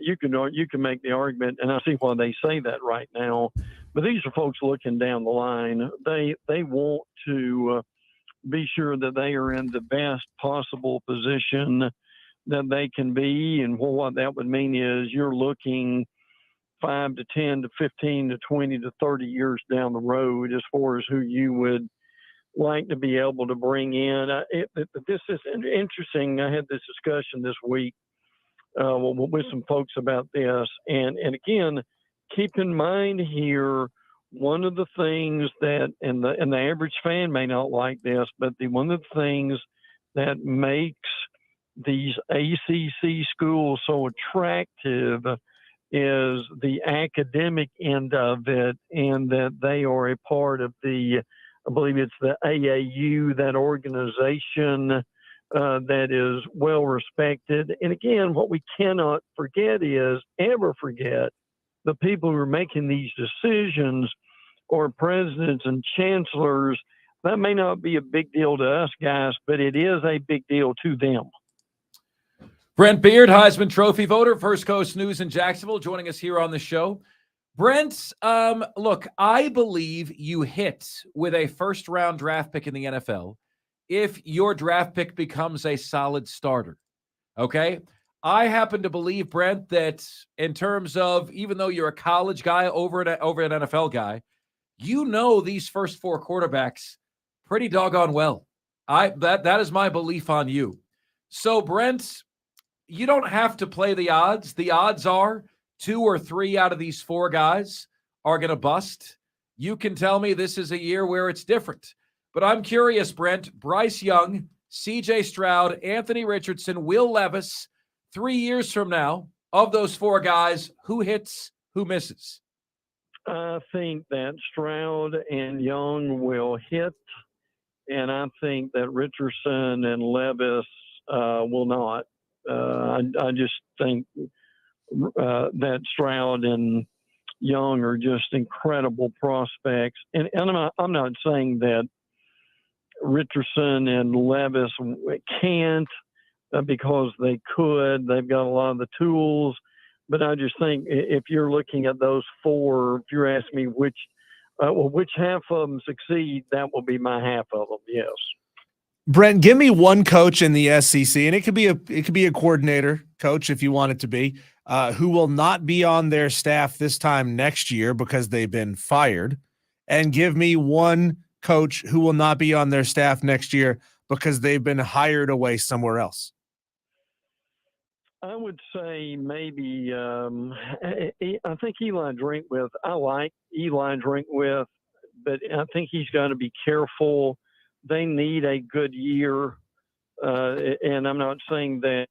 You can make the argument, and I see why they say that right now. But these are folks looking down the line. They want to be sure that they are in the best possible position that they can be, and what that would mean is you're looking 5 to 10 to 15 to 20 to 30 years down the road as far as who you would like to be able to bring in. This is interesting. I had this discussion this week with some folks about this, and again, keep in mind here, one of the things that, and the average fan may not like this, but one of the things that makes these ACC schools so attractive is the academic end of it, and that they are a part of I believe it's the AAU, that organization that is well respected. And again, what we cannot ever forget, the people who are making these decisions or presidents and chancellors. That may not be a big deal to us guys, but it is a big deal to them. Brent Beard, Heisman Trophy voter, First Coast News in Jacksonville, joining us here on the show. Brent, look, I believe you hit with a first-round draft pick in the NFL if your draft pick becomes a solid starter, okay? I happen to believe, Brent, that in terms of, even though you're a college guy over an NFL guy, you know these first four quarterbacks pretty doggone well. That is my belief on you. So, Brent, you don't have to play the odds. The odds are 2 or 3 out of these 4 guys are going to bust. You can tell me this is a year where it's different. But I'm curious, Brent, Bryce Young, C.J. Stroud, Anthony Richardson, Will Levis, 3 years from now, of those 4 guys, who hits, who misses? I think that Stroud and Young will hit, and I think that Richardson and Levis will not. I just think that Stroud and Young are just incredible prospects, and I'm not saying that Richardson and Levis can't because they could. They've got a lot of the tools, but I just think if you're looking at those 4, if you're asking me which half of them succeed, that will be my half of them. Yes. Brent, give me one coach in the SEC, and it could be a coordinator coach if you want it to be, who will not be on their staff this time next year because they've been fired, and give me one coach who will not be on their staff next year because they've been hired away somewhere else. I would say maybe I think Eli Drinkwitz. I like Eli Drinkwitz, but I think he's got to be careful. They need a good year, and I'm not saying that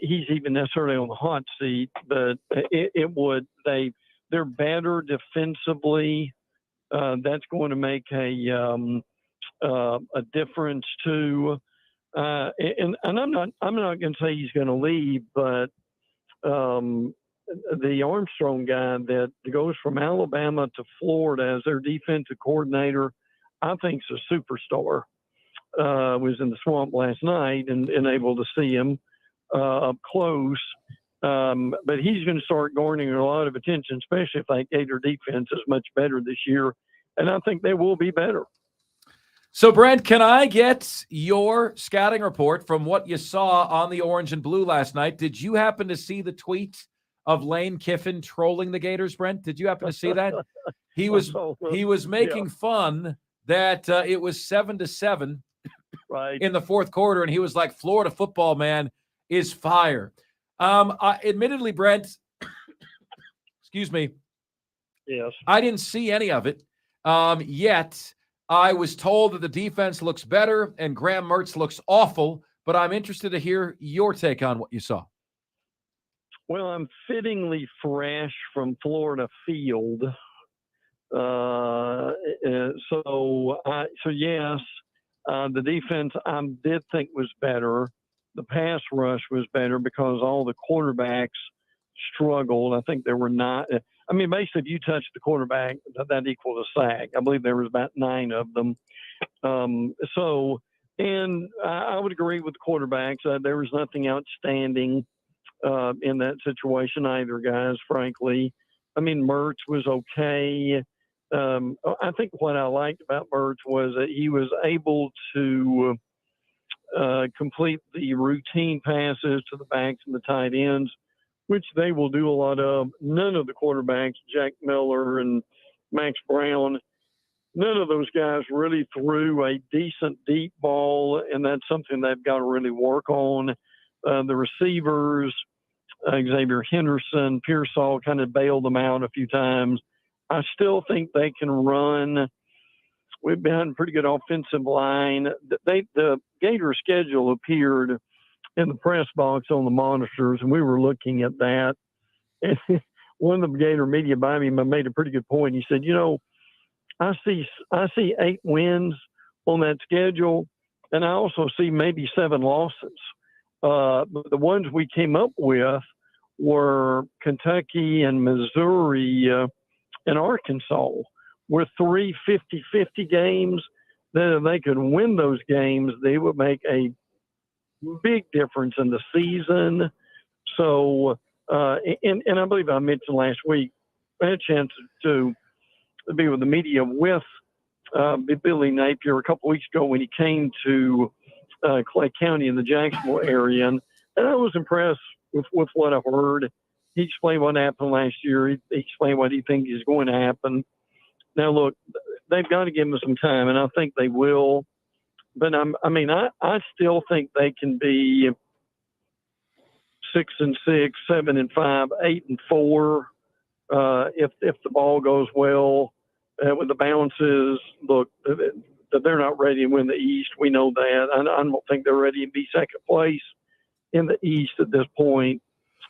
he's even necessarily on the hot seat, but they're better defensively. That's going to make a difference too. And I'm not going to say he's going to leave, but the Armstrong guy that goes from Alabama to Florida as their defensive coordinator, I think is a superstar. Was in the Swamp last night and able to see him up close. But he's going to start garnering a lot of attention, especially if that Gator defense is much better this year. And I think they will be better. So, Brent, can I get your scouting report from what you saw on the Orange and Blue last night? Did you happen to see the tweet of Lane Kiffin trolling the Gators, Brent? Did you happen to see that? He was making fun that it was 7-7 right in the fourth quarter, and he was like, Florida football, man, is fire. Admittedly, Brent, excuse me. Yes. I didn't see any of it yet. I was told that the defense looks better and Graham Mertz looks awful, but I'm interested to hear your take on what you saw. Well, I'm fittingly fresh from Florida Field. So yes, the defense I did think was better. The pass rush was better because all the quarterbacks struggled. I think there were not. I mean, basically, if you touched the quarterback, that equaled a sack. I believe there was about 9 of them. So And I would agree with the quarterbacks. There was nothing outstanding in that situation either, guys, frankly. I mean, Mertz was okay. I think what I liked about Mertz was that he was able to complete the routine passes to the backs and the tight ends, which they will do a lot of. None of the quarterbacks, Jack Miller and Max Brown, none of those guys really threw a decent deep ball, and that's something they've got to really work on. The receivers, Xavier Henderson, Pearsall kind of bailed them out a few times. I still think they can run. We've been pretty good offensive line. The Gator schedule appeared in the press box on the monitors, and we were looking at that. And one of the Gator media by me made a pretty good point. He said, I see 8 wins on that schedule, and I also see maybe 7 losses. But the ones we came up with were Kentucky and Missouri and Arkansas, were 3 50-50 games. That if they could win those games, they would make a big difference in the season. So, and I believe I mentioned last week, I had a chance to be with the media with Billy Napier a couple weeks ago when he came to Clay County in the Jacksonville area. And I was impressed with what I heard. He explained what happened last year. He explained what he thinks is going to happen. Now, look, they've got to give him some time, and I think they will. But I still think they can be 6-6, 7-5, 8-4 if the ball goes well with the bounces. Look, they're not ready to win the East. We know that. I don't think they're ready to be second place in the East at this point.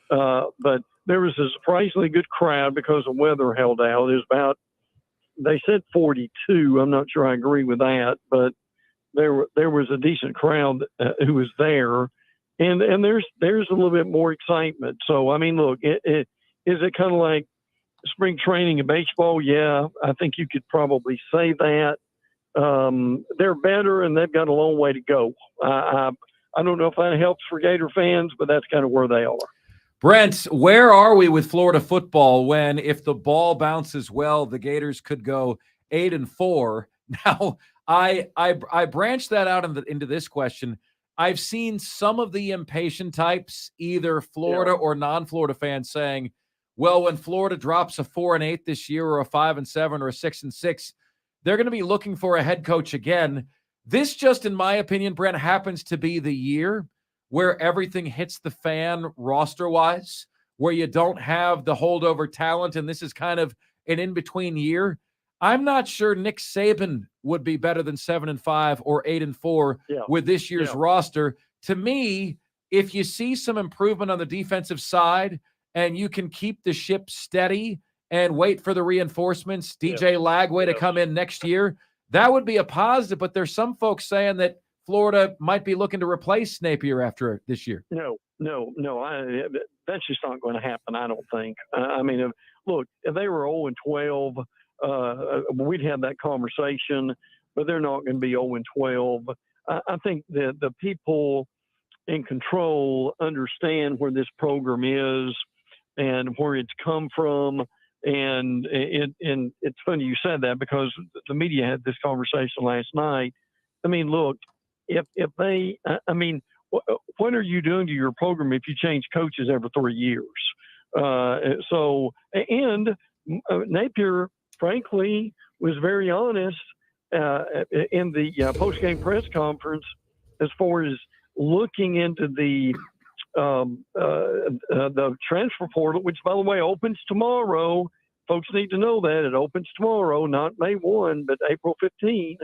But there was a surprisingly good crowd because the weather held out. It was about, they said 42. I'm not sure I agree with that, but there was a decent crowd who was there, and there's a little bit more excitement. So I mean, look, is it kind of like spring training in baseball? Yeah, I think you could probably say that. They're better, and they've got a long way to go. I don't know if that helps for Gator fans, but that's kind of where they are. Brent, where are we with Florida football when, if the ball bounces well, the Gators could go 8-4? Now, I branched that out into this question. I've seen some of the impatient types, either Florida or non-Florida fans, saying, well, when Florida drops a 4-8 this year or a 5-7 or a 6-6, they're going to be looking for a head coach again. This just, in my opinion, Brent, happens to be the year where everything hits the fan roster-wise, where you don't have the holdover talent, and this is kind of an in-between year. I'm not sure Nick Saban would be better than 7-5 or 8-4 with this year's roster. To me, if you see some improvement on the defensive side and you can keep the ship steady and wait for the reinforcements, DJ Lagway to come in next year, that would be a positive. But there's some folks saying that Florida might be looking to replace Napier after this year. No. That's just not going to happen, I don't think. I mean, look, if they were 0-12, we'd have that conversation, but they're not going to be 0-12. I think that the people in control understand where this program is and where it's come from. And it's funny you said that, because the media had this conversation last night. I mean, look, if they, I mean, what are you doing to your program if you change coaches every 3 years? And Napier, frankly, was very honest in the post-game press conference as far as looking into the transfer portal, which, by the way, opens tomorrow. Folks need to know that it opens tomorrow, not May 1, but April 15.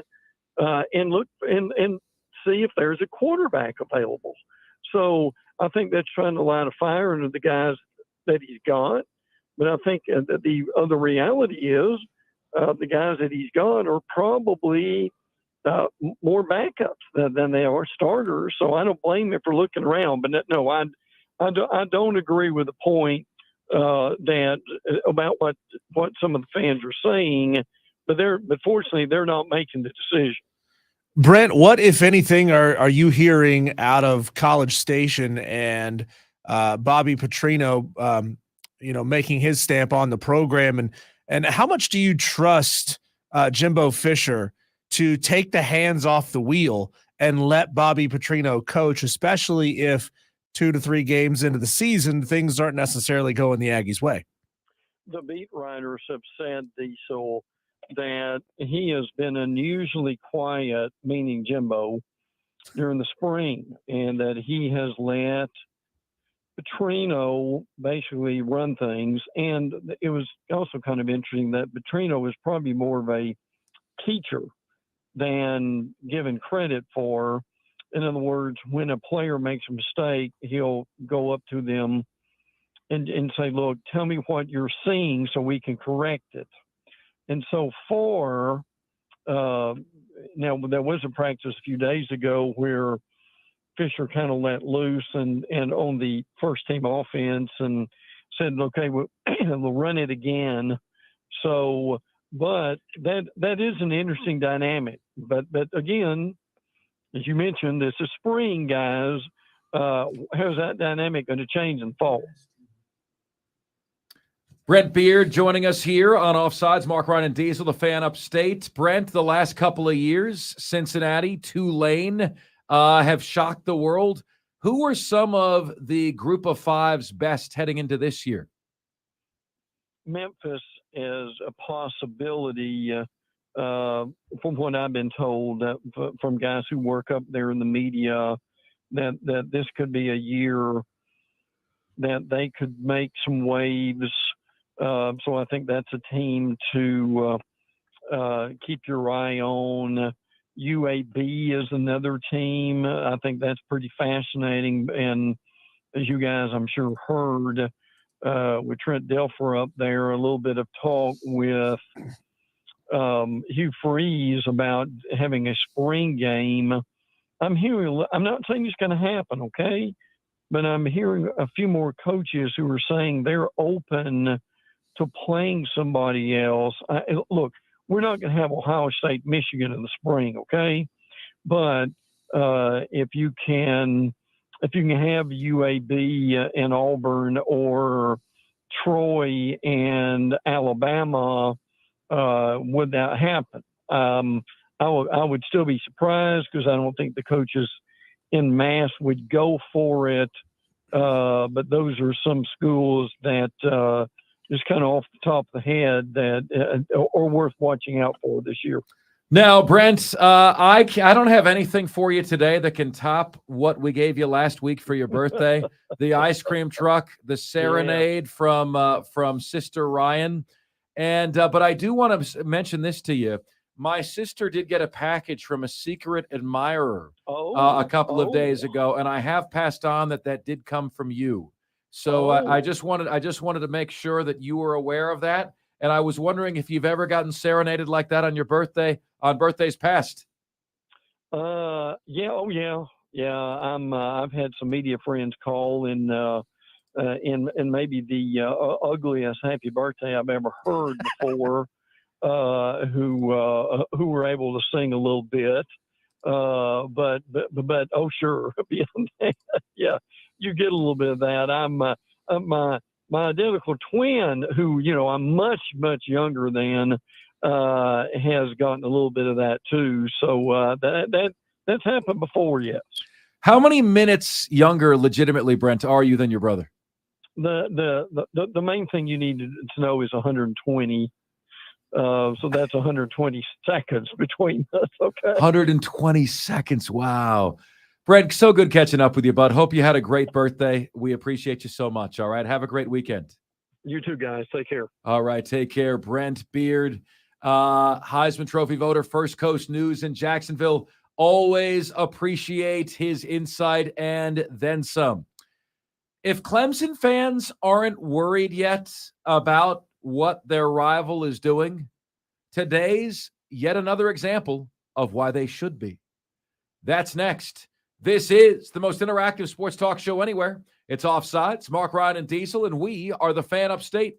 And look and see if there's a quarterback available. So I think that's trying to light a fire into the guys that he's got. But I think that the other reality is the guys that he's got are probably more backups than they are starters. So I don't blame him for looking around. But no, I don't agree with the point that about what some of the fans are saying. But fortunately they're not making the decision. Brent, what, if anything, are you hearing out of College Station and Bobby Petrino, making his stamp on the program, and how much do you trust Jimbo Fisher to take the hands off the wheel and let Bobby Petrino coach, especially if 2 to 3 games into the season things aren't necessarily going the Aggies' way? The beat writers have said, Diesel, that he has been unusually quiet, meaning Jimbo, during the spring, and that he has let Petrino basically run things. And it was also kind of interesting that Petrino was probably more of a teacher than given credit for. In other words, when a player makes a mistake, he'll go up to them and say, look, tell me what you're seeing so we can correct it. And so now there was a practice a few days ago where Fisher kind of let loose and on the first team offense and said, okay, we'll run it again. So, but that is an interesting dynamic. But again, as you mentioned, this is spring, guys. How's that dynamic going to change in fall? Brent Beard joining us here on Offsides. Mark, Ryan, and Diesel, the fan upstate. Brent, the last couple of years, Cincinnati, Tulane have shocked the world. Who were some of the group of five's best heading into this year? Memphis is a possibility, from what I've been told from guys who work up there in the media, that this could be a year that they could make some waves. So I think that's a team to keep your eye on. UAB is another team. I think that's pretty fascinating. And as you guys, I'm sure, heard with Trent Dilfer up there, a little bit of talk with Hugh Freeze about having a spring game. I'm not saying it's going to happen, okay? But I'm hearing a few more coaches who are saying they're open to playing somebody else. Look, we're not going to have Ohio State, Michigan in the spring, okay? But if you can have UAB and Auburn or Troy and Alabama, would that happen? I would still be surprised because I don't think the coaches in mass would go for it. But those are some schools that just kind of off the top of the head that are worth watching out for this year. Now, Brent, I don't have anything for you today that can top what we gave you last week for your birthday. The ice cream truck, the serenade from Sister Ryan. And but I do want to mention this to you. My sister did get a package from a secret admirer a couple of days ago, and I have passed on that did come from you. So I just wanted to make sure that you were aware of that. And I was wondering if you've ever gotten serenaded like that on your birthday, on birthdays past. Yeah. I've had some media friends call and maybe the ugliest happy birthday I've ever heard before. Who were able to sing a little bit, but oh sure, beyond that, yeah, you get a little bit of that. I'm my identical twin, who I'm much younger than, has gotten a little bit of that too. So that's happened before, yes. How many minutes younger, legitimately, Brent, are you than your brother? The main thing you need to know is 120. So that's 120 seconds between us. Okay. 120 seconds. Wow. Brent, so good catching up with you, bud. Hope you had a great birthday. We appreciate you so much. All right. Have a great weekend. You too, guys. Take care. All right. Take care. Brent Beard, Heisman Trophy voter, First Coast News in Jacksonville. Always appreciate his insight and then some. If Clemson fans aren't worried yet about what their rival is doing, today's yet another example of why they should be. That's next. This is the most interactive sports talk show anywhere. It's Offsides, Mark, Ryan, and Diesel, and we are the fan upstate.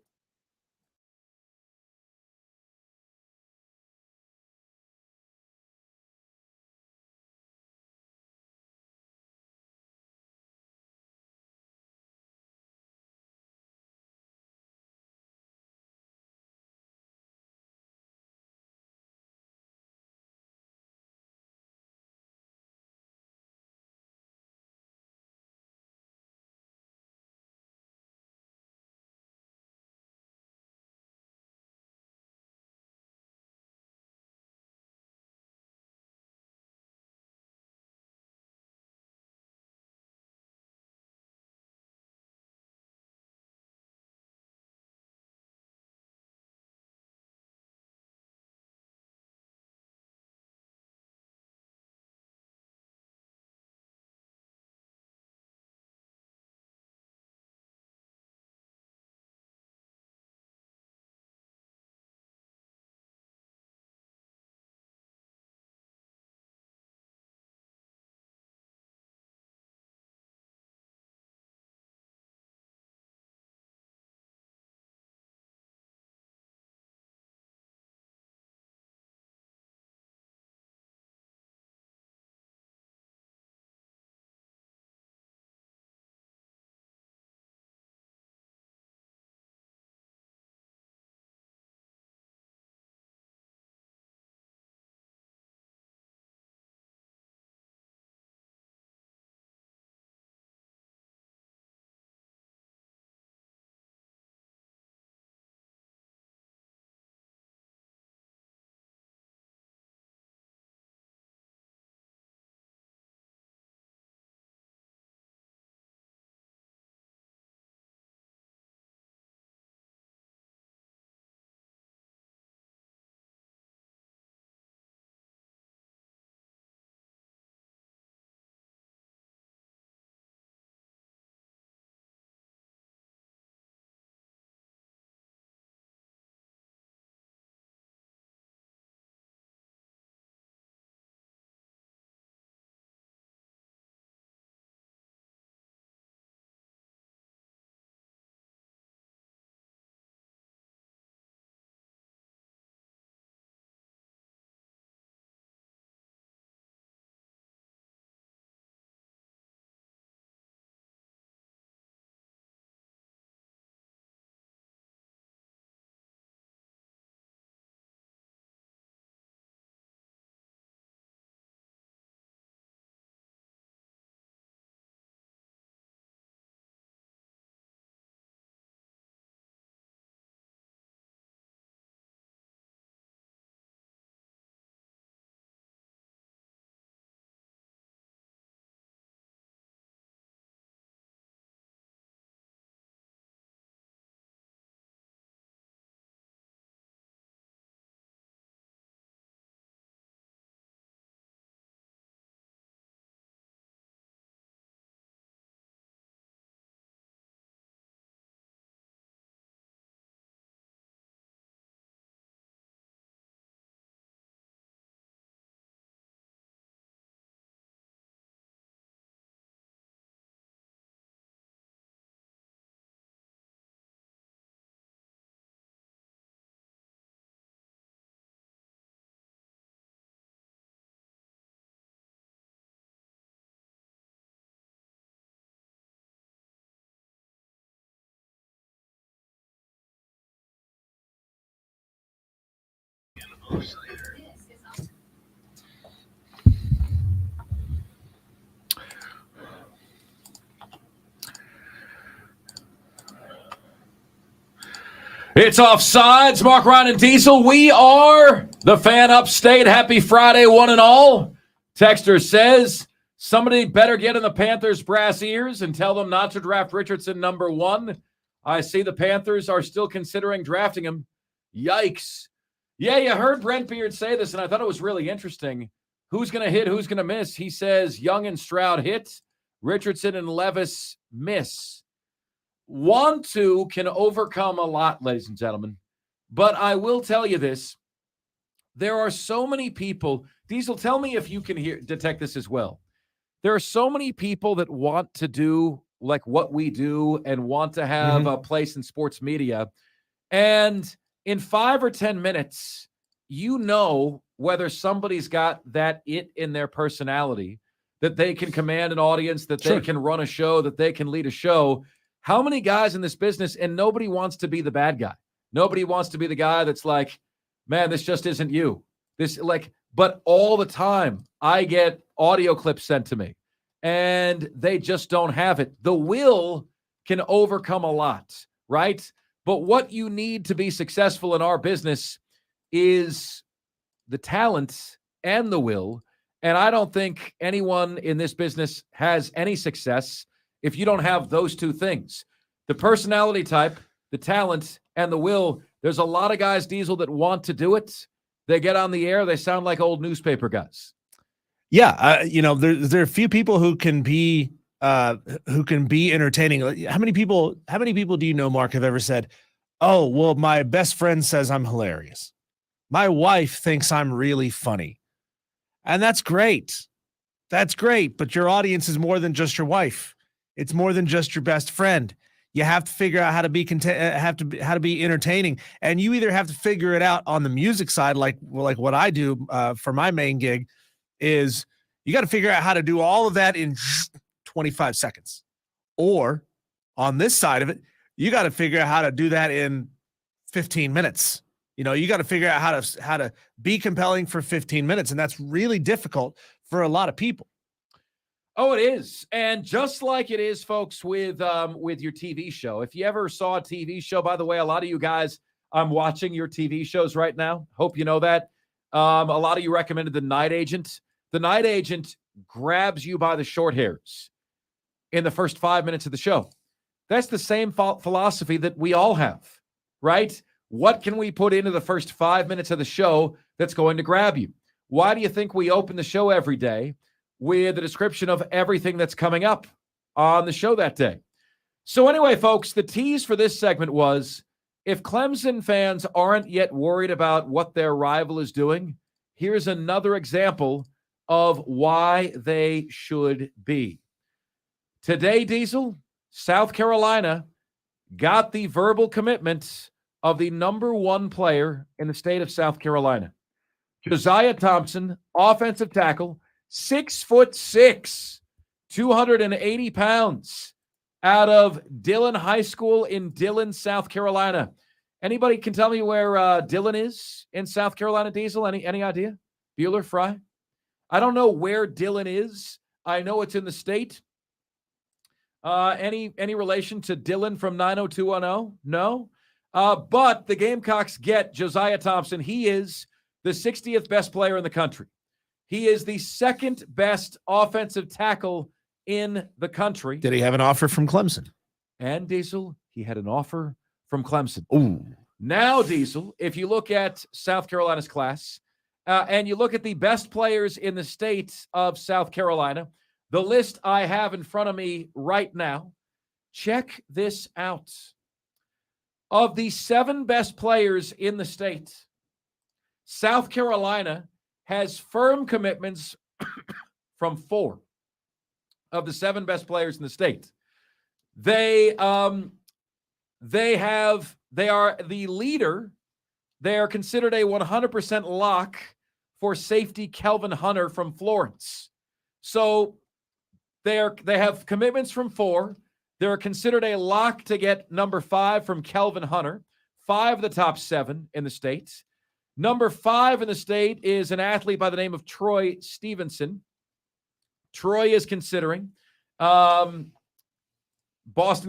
It's Offsides. Mark, Ryan, and Diesel. We are the Fan Upstate. Happy Friday, one and all. Texter says, somebody better get in the Panthers' brass ears and tell them not to draft Richardson number 1. I see the Panthers are still considering drafting him. Yikes. Yeah, you heard Brent Beard say this, and I thought it was really interesting. Who's going to hit, who's going to miss? He says Young and Stroud hit, Richardson and Levis miss. Want to can overcome a lot, ladies and gentlemen. But I will tell you this. There are so many people. Diesel, tell me if you can detect this as well. There are so many people that want to do like what we do and want to have a place in sports media. And in 5 or 10 minutes, you know whether somebody's got that it in their personality, that they can command an audience, that they can run a show, that they can lead a show. How many guys in this business, and nobody wants to be the bad guy. Nobody wants to be the guy that's like, man, this just isn't you. But all the time I get audio clips sent to me and they just don't have it. The will can overcome a lot, right? But what you need to be successful in our business is the talent and the will. And I don't think anyone in this business has any success if you don't have those two things. The personality type, the talent, and the will. There's a lot of guys, Diesel, that want to do it. They get on the air, they sound like old newspaper guys. Yeah, there are a few people who can be entertaining. How many people do you know, Mark, have ever said, "Oh, well, my best friend says I'm hilarious. My wife thinks I'm really funny." And that's great. That's great, but your audience is more than just your wife. It's more than just your best friend. You have to figure out how to be how to be entertaining, and you either have to figure it out on the music side, like what I do for my main gig, is you got to figure out how to do all of that in 25 seconds, or on this side of it, you got to figure out how to do that in 15 minutes. You got to figure out how to be compelling for 15 minutes, and that's really difficult for a lot of people. Oh, it is. And just like it is, folks, with your TV show. If you ever saw a TV show, by the way, a lot of you guys, I'm watching your TV shows right now. Hope you know that. A lot of you recommended The Night Agent. The Night Agent grabs you by the short hairs in the first 5 minutes of the show. That's the same philosophy that we all have, right? What can we put into the first 5 minutes of the show that's going to grab you? Why do you think we open the show every day with a description of everything that's coming up on the show that day? So anyway, folks, the tease for this segment was, if Clemson fans aren't yet worried about what their rival is doing, here's another example of why they should be. Today, Diesel, South Carolina got the verbal commitment of the number 1 player in the state of South Carolina. Josiah Thompson, offensive tackle, 6'6", 280 pounds, out of Dillon High School in Dillon, South Carolina. Anybody can tell me where Dillon is in South Carolina, Diesel? Any idea? Bueller, Fry? I don't know where Dillon is. I know it's in the state. Any relation to Dillon from 90210? No. But the Gamecocks get Josiah Thompson. He is the 60th best player in the country. He is the 2nd best offensive tackle in the country. Did he have an offer from Clemson? And Diesel, he had an offer from Clemson. Ooh. Now, Diesel, if you look at South Carolina's class and you look at the best players in the state of South Carolina, the list I have in front of me right now, check this out. Of the 7 best players in the state, South Carolina has firm commitments from 4 of the 7 best players in the state. They are the leader. They are considered a 100% lock for safety Kelvin Hunter from Florence. So they have commitments from 4. They're considered a lock to get number 5 from Kelvin Hunter, 5 of the top 7 in the state. Number 5 in the state is an athlete by the name of Troy Stevenson. Troy is considering Boston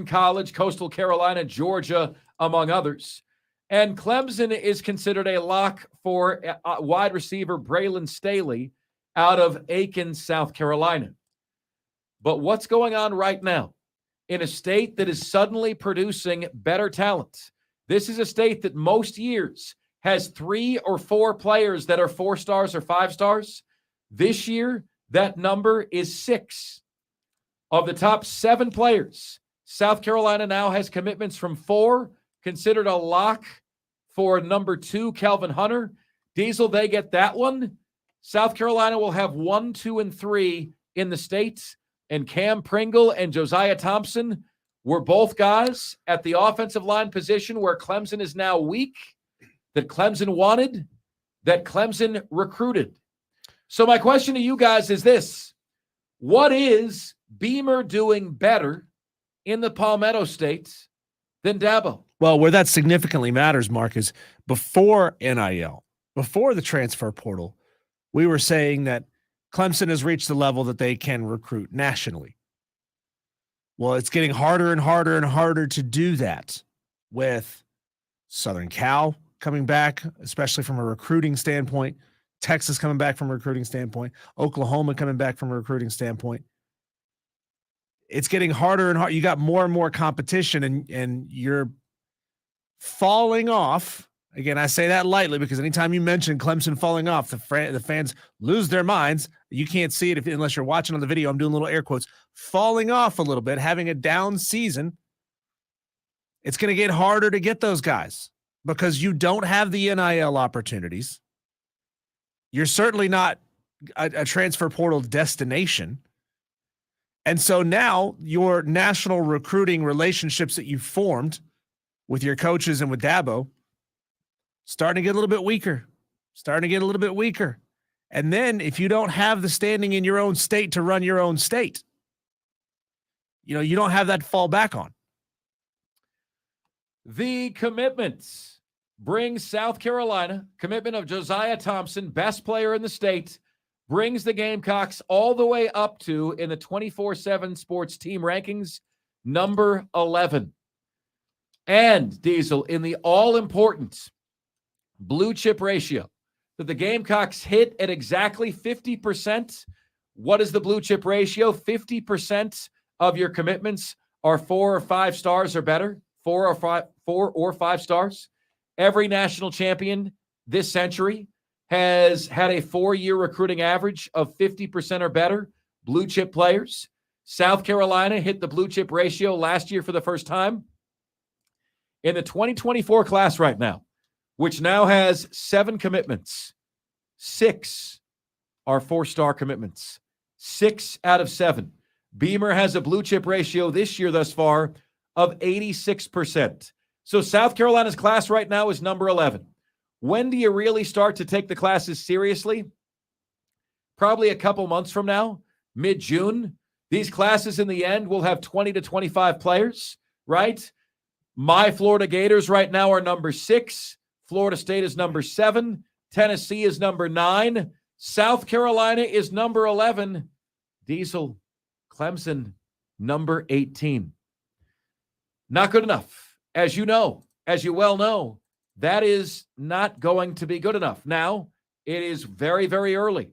College, Coastal Carolina, Georgia, among others. And Clemson is considered a lock for wide receiver Braylon Staley out of Aiken, South Carolina. But what's going on right now in a state that is suddenly producing better talent? This is a state that most years has 3 or 4 players that are 4 stars or 5 stars. This year, that number is 6. Of the top 7 players, South Carolina now has commitments from 4, considered a lock for number 2, Calvin Hunter. Diesel, they get that one. South Carolina will have 1, 2, and 3 in the state. And Cam Pringle and Josiah Thompson were both guys at the offensive line position where Clemson is now weak, that Clemson wanted, that Clemson recruited. So my question to you guys is this: what is Beamer doing better in the Palmetto State than Dabo? Well, where that significantly matters, Mark, is before NIL, before the transfer portal, we were saying that Clemson has reached the level that they can recruit nationally. Well, it's getting harder and harder and harder to do that with Southern Cal coming back, especially from a recruiting standpoint, Texas coming back from a recruiting standpoint, Oklahoma coming back from a recruiting standpoint. It's getting harder and harder. You got more and more competition, and you're falling off. Again, I say that lightly because anytime you mention Clemson falling off, the fans lose their minds. You can't see it unless you're watching on the video. I'm doing little air quotes. Falling off a little bit, having a down season. It's going to get harder to get those guys because you don't have the NIL opportunities. You're certainly not a transfer portal destination. And so now your national recruiting relationships that you formed with your coaches and with Dabo starting to get a little bit weaker. And then if you don't have the standing in your own state to run your own state, you don't have that to fall back on. The commitments brings South Carolina, commitment of Josiah Thompson, best player in the state, brings the Gamecocks all the way up to, in the 24/7 sports team rankings, number 11. And, Diesel, in the all-important blue chip ratio that the Gamecocks hit at exactly 50%. What is the blue chip ratio? 50% of your commitments are 4 or 5 stars or better. 4 or 5 stars. Every national champion this century has had a 4-year recruiting average of 50% or better. Blue chip players. South Carolina hit the blue chip ratio last year for the first time. In the 2024 class right now, which now has 7 commitments, 6 are 4-star commitments. 6 out of 7. Beamer has a blue chip ratio this year thus far of 86%. So South Carolina's class right now is number 11. When do you really start to take the classes seriously? Probably a couple months from now, mid-June. These classes in the end will have 20 to 25 players, right? My Florida Gators right now are number 6. Florida State is number 7. Tennessee is number 9. South Carolina is number 11. Diesel, Clemson, number 18. Not good enough. As you well know, that is not going to be good enough. Now, it is very, very early.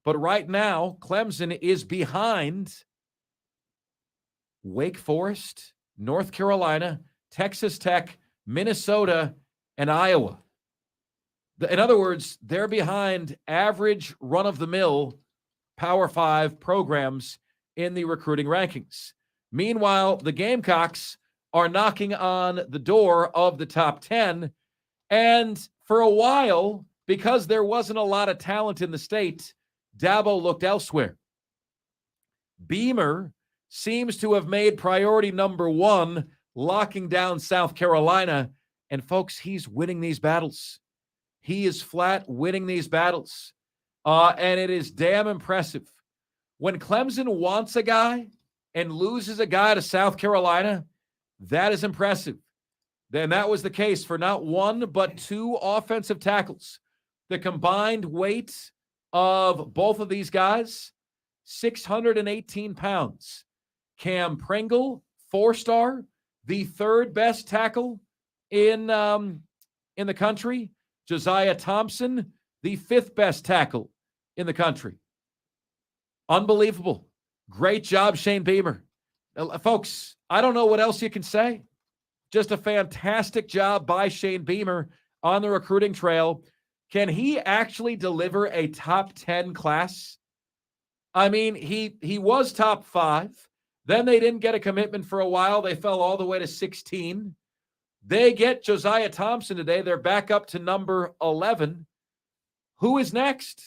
But right now, Clemson is behind Wake Forest, North Carolina, Texas Tech, Minnesota, and Iowa. In other words, they're behind average run-of-the-mill Power 5 programs in the recruiting rankings. Meanwhile, the Gamecocks are knocking on the door of the top 10. And for a while, because there wasn't a lot of talent in the state, Dabo looked elsewhere. Beamer seems to have made priority number 1 locking down South Carolina. And folks, he's winning these battles. He is flat winning these battles. And it is damn impressive. When Clemson wants a guy and loses a guy to South Carolina, that is impressive. Then that was the case for not 1, but 2 offensive tackles The combined weight of both of these guys, 618 pounds. Cam Pringle, 4-star, the third best tackle in the country. Josiah Thompson, the fifth best tackle in the country. Unbelievable. Great job, Shane Beamer. Folks, I don't know what else you can say. Just a fantastic job by Shane Beamer on the recruiting trail. Can he actually deliver a top 10 class? I mean, he was top 5. Then they didn't get a commitment for a while. They fell all the way to 16. They get Josiah Thompson today. They're back up to number 11. Who is next?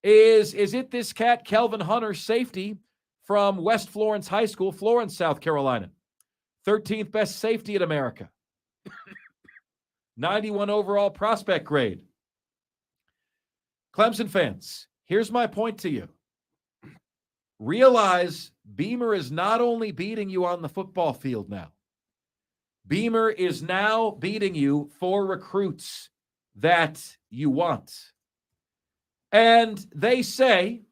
Is it this cat, Kelvin Hunter, safety from West Florence High School, Florence, South Carolina? 13th best safety in America. 91 overall prospect grade. Clemson fans, here's my point to you. Realize Beamer is not only beating you on the football field now. Beamer is now beating you for recruits that you want. And they say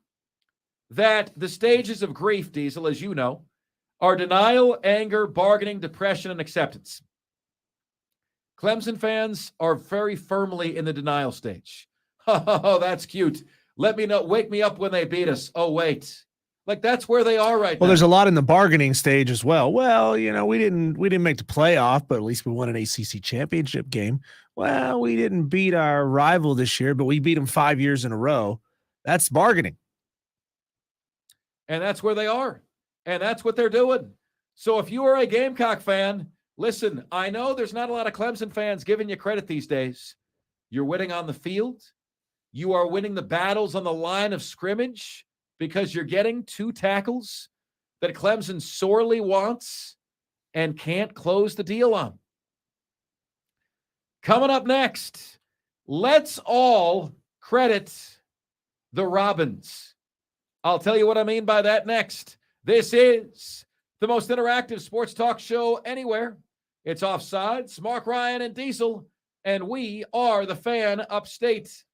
that the stages of grief, Diesel, as you know, are denial, anger, bargaining, depression, and acceptance. Clemson fans are very firmly in the denial stage. Oh, that's cute. Let me know. Wake me up when they beat us. Oh, wait. Like, that's where they are right now. Well, there's a lot in the bargaining stage as well. Well, you know, we didn't make the playoff, but at least we won an ACC championship game. Well, we didn't beat our rival this year, but we beat them 5 years in a row. That's bargaining. And that's where they are. And that's what they're doing. So if you are a Gamecock fan, listen, I know there's not a lot of Clemson fans giving you credit these days. You're winning on the field. You are winning the battles on the line of scrimmage because you're getting 2 tackles that Clemson sorely wants and can't close the deal on. Coming up next, let's all credit the Robins. I'll tell you what I mean by that next. This is the most interactive sports talk show anywhere. It's Offsides, Mark Ryan and Diesel, and we are the Fan Upstate.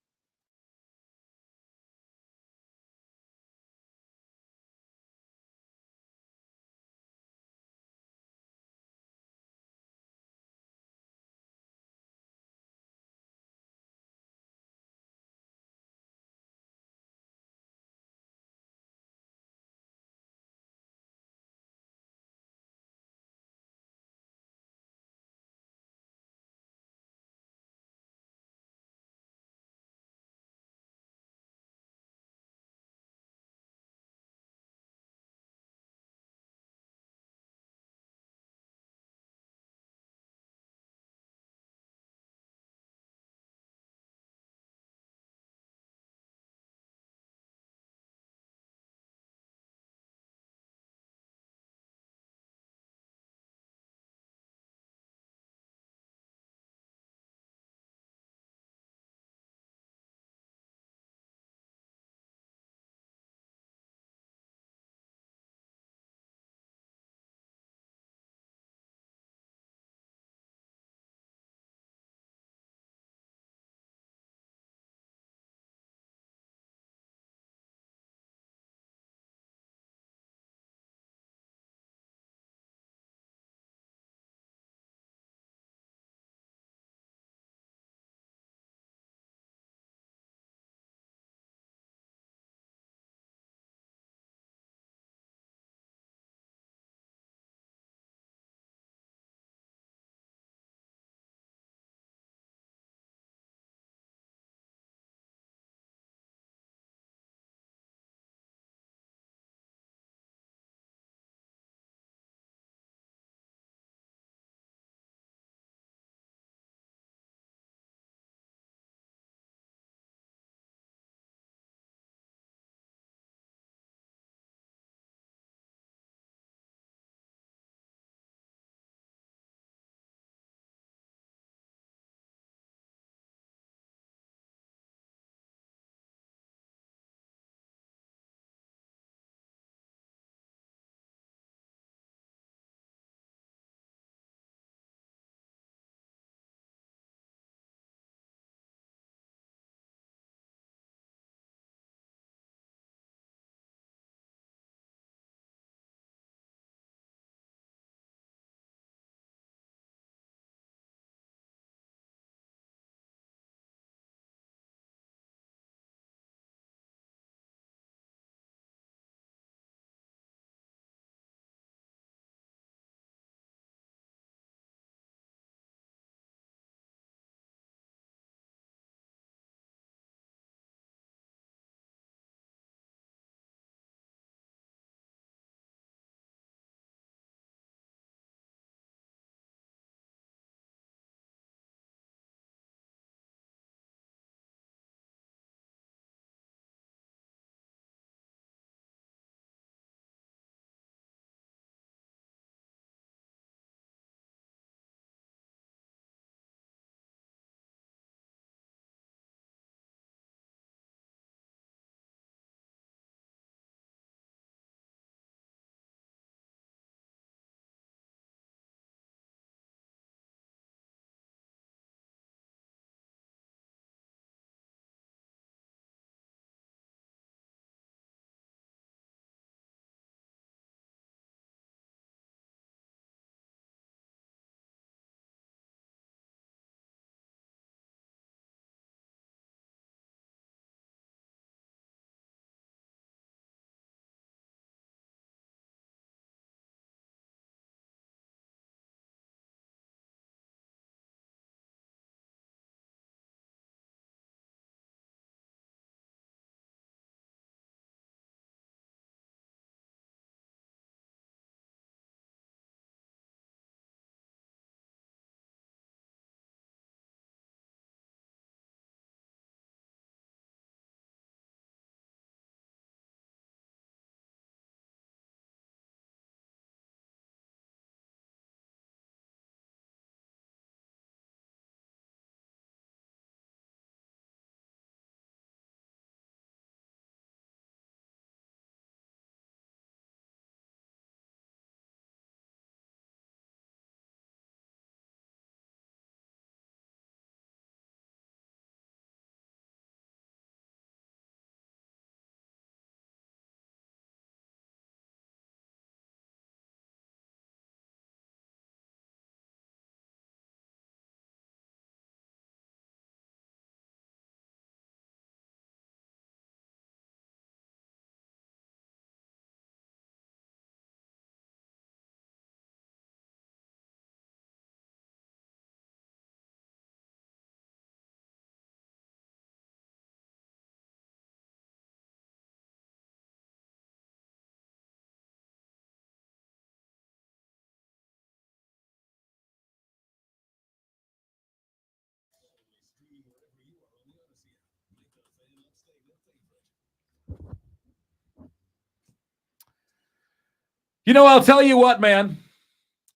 I'll tell you what, man.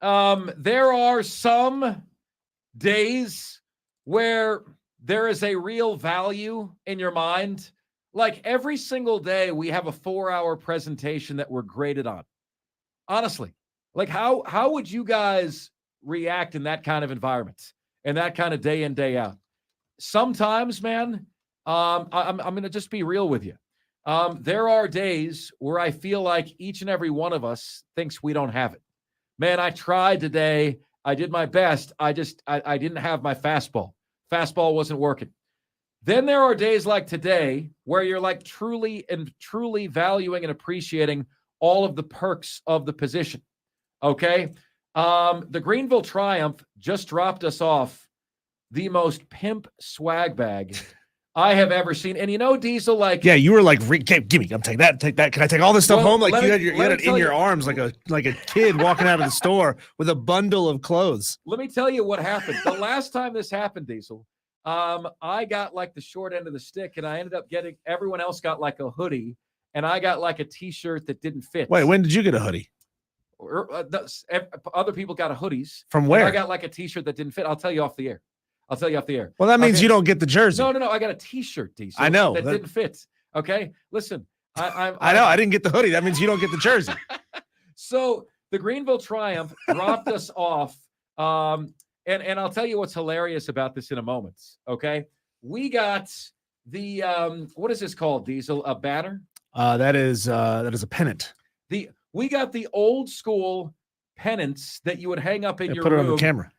There are some days where there is a real value in your mind. Like every single day, we have a 4-hour presentation that we're graded on. Honestly, like how would you guys react in that kind of environment and that kind of day in, day out? Sometimes, man, I'm going to just be real with you. There are days where I feel like each and every one of us thinks we don't have it. Man, I tried today. I did my best. I didn't have my fastball. Fastball wasn't working. Then there are days like today where you're like truly valuing and appreciating all of the perks of the position. Okay. The Greenville Triumph just dropped us off the most pimp swag bag I have ever seen. And Diesel, like, yeah, you were like, give me, I'm taking that, take that. Can I take all this stuff home? Like you had it in your arms, like a kid walking out of the store with a bundle of clothes. Let me tell you what happened. The last time this happened, Diesel, I got like the short end of the stick, and I ended up getting, everyone else got like a hoodie, and I got like a t-shirt that didn't fit. Wait, when did you get a hoodie? Other people got a hoodies. From where? I got like a t-shirt that didn't fit. I'll tell you off the air. Well, that means you don't get the jersey. No. I got a t-shirt, Diesel. I know. That didn't fit. Okay? Listen. I know. I didn't get the hoodie. That means you don't get the jersey. So the Greenville Triumph dropped us off. And I'll tell you what's hilarious about this in a moment. Okay? We got the what is this called, Diesel? A banner? That is a pennant. We got the old school pennants that you would hang up in your room. Put it on the camera.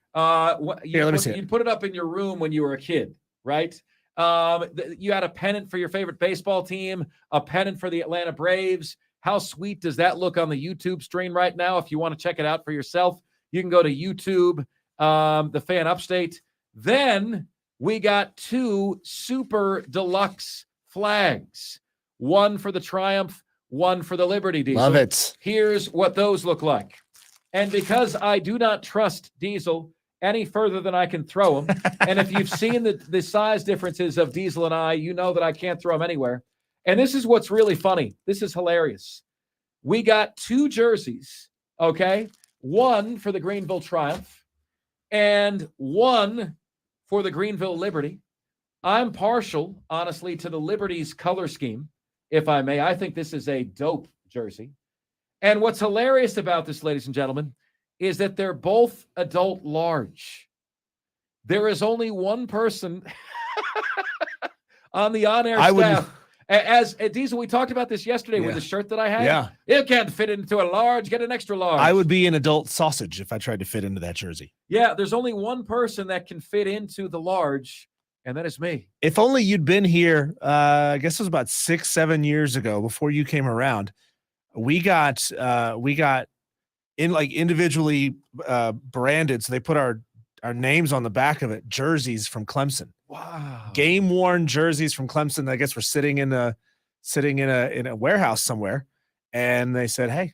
Here, let me see it. You'd put it up in your room when you were a kid, right? You had a pennant for your favorite baseball team, a pennant for the Atlanta Braves. How sweet does that look on the YouTube stream right now? If you want to check it out for yourself, you can go to YouTube, the Fan Upstate. Then we got 2 super deluxe flags, one for the Triumph, one for the Liberty, Diesel. Love it. Here's what those look like. And because I do not trust Diesel any further than I can throw them, and if you've seen the size differences of Diesel and I, you know that I can't throw them anywhere. And this is what's really funny. This is hilarious. We got 2 jerseys, okay? One for the Greenville Triumph and one for the Greenville Liberty. I'm partial, honestly, to the Liberty's color scheme, if I may. I think this is a dope jersey. And what's hilarious about this, ladies and gentlemen, is that they're both adult large. There is only one person on the on-air staff. As Diesel, we talked about this yesterday with the shirt that I had. Yeah. You can't fit into a large, get an extra large. I would be an adult sausage if I tried to fit into that jersey. Yeah, there's only one person that can fit into the large, and that is me. If only you'd been here, I guess it was about 6-7 years ago before you came around. We got in like individually branded, so they put our names on the back of it, jerseys from Clemson. Wow. Game worn jerseys from Clemson. I guess we're sitting in a warehouse somewhere, and they said, "Hey,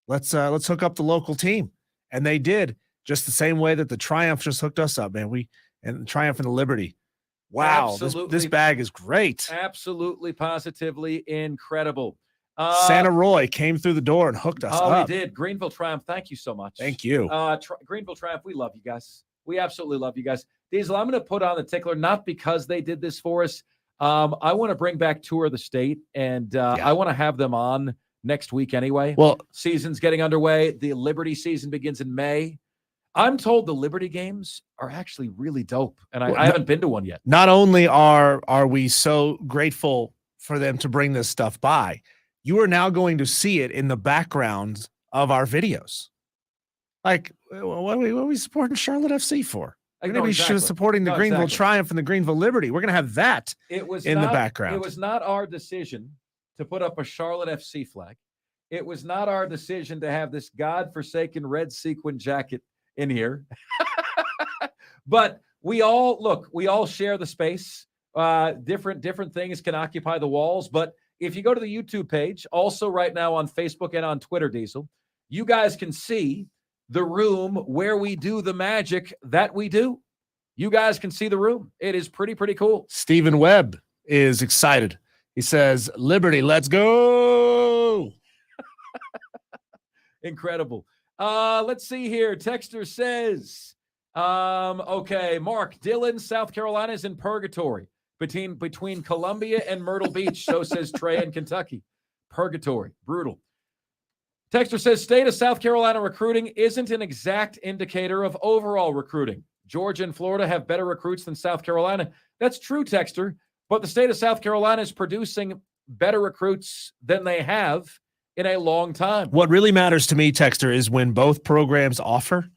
let's hook up the local team," and they did, just the same way that the Triumph just hooked us up, man. And the Triumph and the Liberty. Wow, this bag is great. Absolutely, positively incredible. Santa Roy came through the door and hooked us up. Oh, he did. Greenville Triumph, thank you so much. Thank you. Greenville Triumph, we love you guys. We absolutely love you guys. Diesel, I'm going to put on the tickler, not because they did this for us. I want to bring back Tour of the State, and I want to have them on next week anyway. Well, season's getting underway. The Liberty season begins in May. I'm told the Liberty games are actually really dope, and I haven't been to one yet. Not only are we so grateful for them to bring this stuff by, you are now going to see it in the background of our videos. Like, what are we supporting Charlotte FC for? We're going to be supporting the Greenville Triumph and the Greenville Liberty. We're going to have that in the background. It was not our decision to put up a Charlotte FC flag. It was not our decision to have this godforsaken red sequin jacket in here. But we all share the space. Different things can occupy the walls. But if you go to the YouTube page, also right now on Facebook and on Twitter, Diesel, you guys can see the room where we do the magic that we do. You guys can see the room. It is pretty cool. Stephen Webb is excited. He says, Liberty, let's go. Incredible. Let's see here. Texter says, okay, Mark, Dillon, South Carolina is in purgatory between Columbia and Myrtle Beach. So says Trey in Kentucky. Purgatory. Brutal. Texter says, state of South Carolina recruiting isn't an exact indicator of overall recruiting. Georgia and Florida have better recruits than South Carolina. That's true, Texter, but the state of South Carolina is producing better recruits than they have in a long time. What really matters to me, Texter, is when both programs offer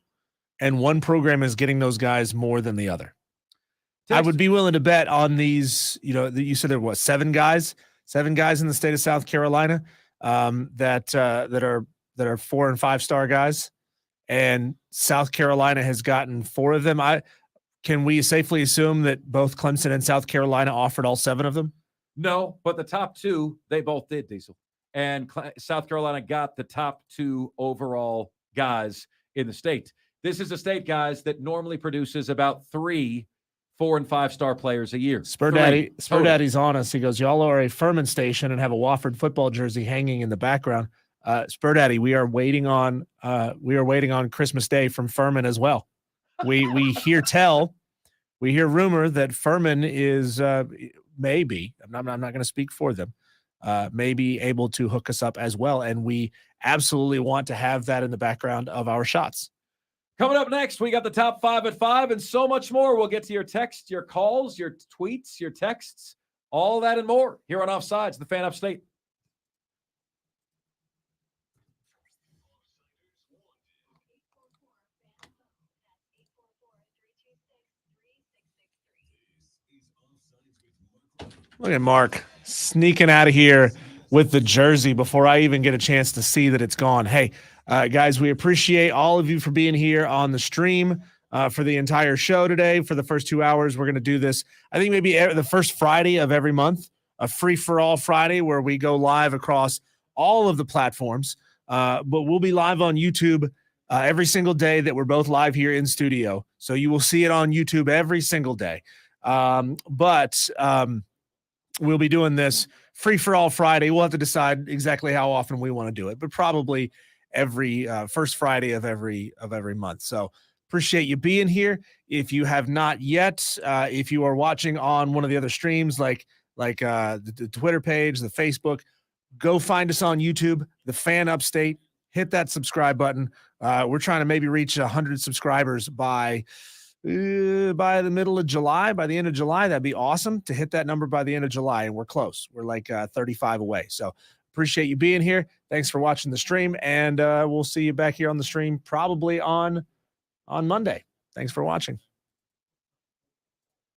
and one program is getting those guys more than the other. Texter, I would be willing to bet on these, you said there were seven guys in the state of South Carolina that are 4 and 5 star guys, and South Carolina has gotten 4 of them. Can we safely assume that both Clemson and South Carolina offered all 7 of them? No, but the top 2, they both did, Diesel. And South Carolina got the top 2 overall guys in the state. This is a state, guys, that normally produces about 3 4 and 5 star players a year. Spur Daddy's on us. He goes, y'all are a Furman station and have a Wofford football jersey hanging in the background. Spur Daddy, we are waiting on Christmas Day from Furman as well. We hear rumor that Furman is maybe, I'm not going to speak for them, may be able to hook us up as well, and we absolutely want to have that in the background of our shots. Coming up next, we got the top 5 at 5 and so much more. We'll get to your texts, your calls, your tweets, your texts, all that and more here on Offsides, the Fan Upstate. Look at Mark sneaking out of here with the jersey before I even get a chance to see that it's gone. Hey, guys, we appreciate all of you for being here on the stream for the entire show today. For the first 2 hours, we're going to do this, I think maybe the first Friday of every month, a free-for-all Friday where we go live across all of the platforms. But we'll be live on YouTube every single day that we're both live here in studio. So you will see it on YouTube every single day. But we'll be doing this free-for-all Friday. We'll have to decide exactly how often we want to do it, but probably every first Friday of every month. So appreciate you being here. If you have not yet, if you are watching on one of the other streams like the Twitter page, the Facebook, go find us on YouTube, the Fan Upstate. Hit that subscribe button. We're trying to maybe reach 100 subscribers by the middle of July, by the end of July. That'd be awesome to hit that number by the end of July. And we're close. We're like 35 away. So appreciate you being here. Thanks for watching the stream. And we'll see you back here on the stream probably on Monday. Thanks for watching.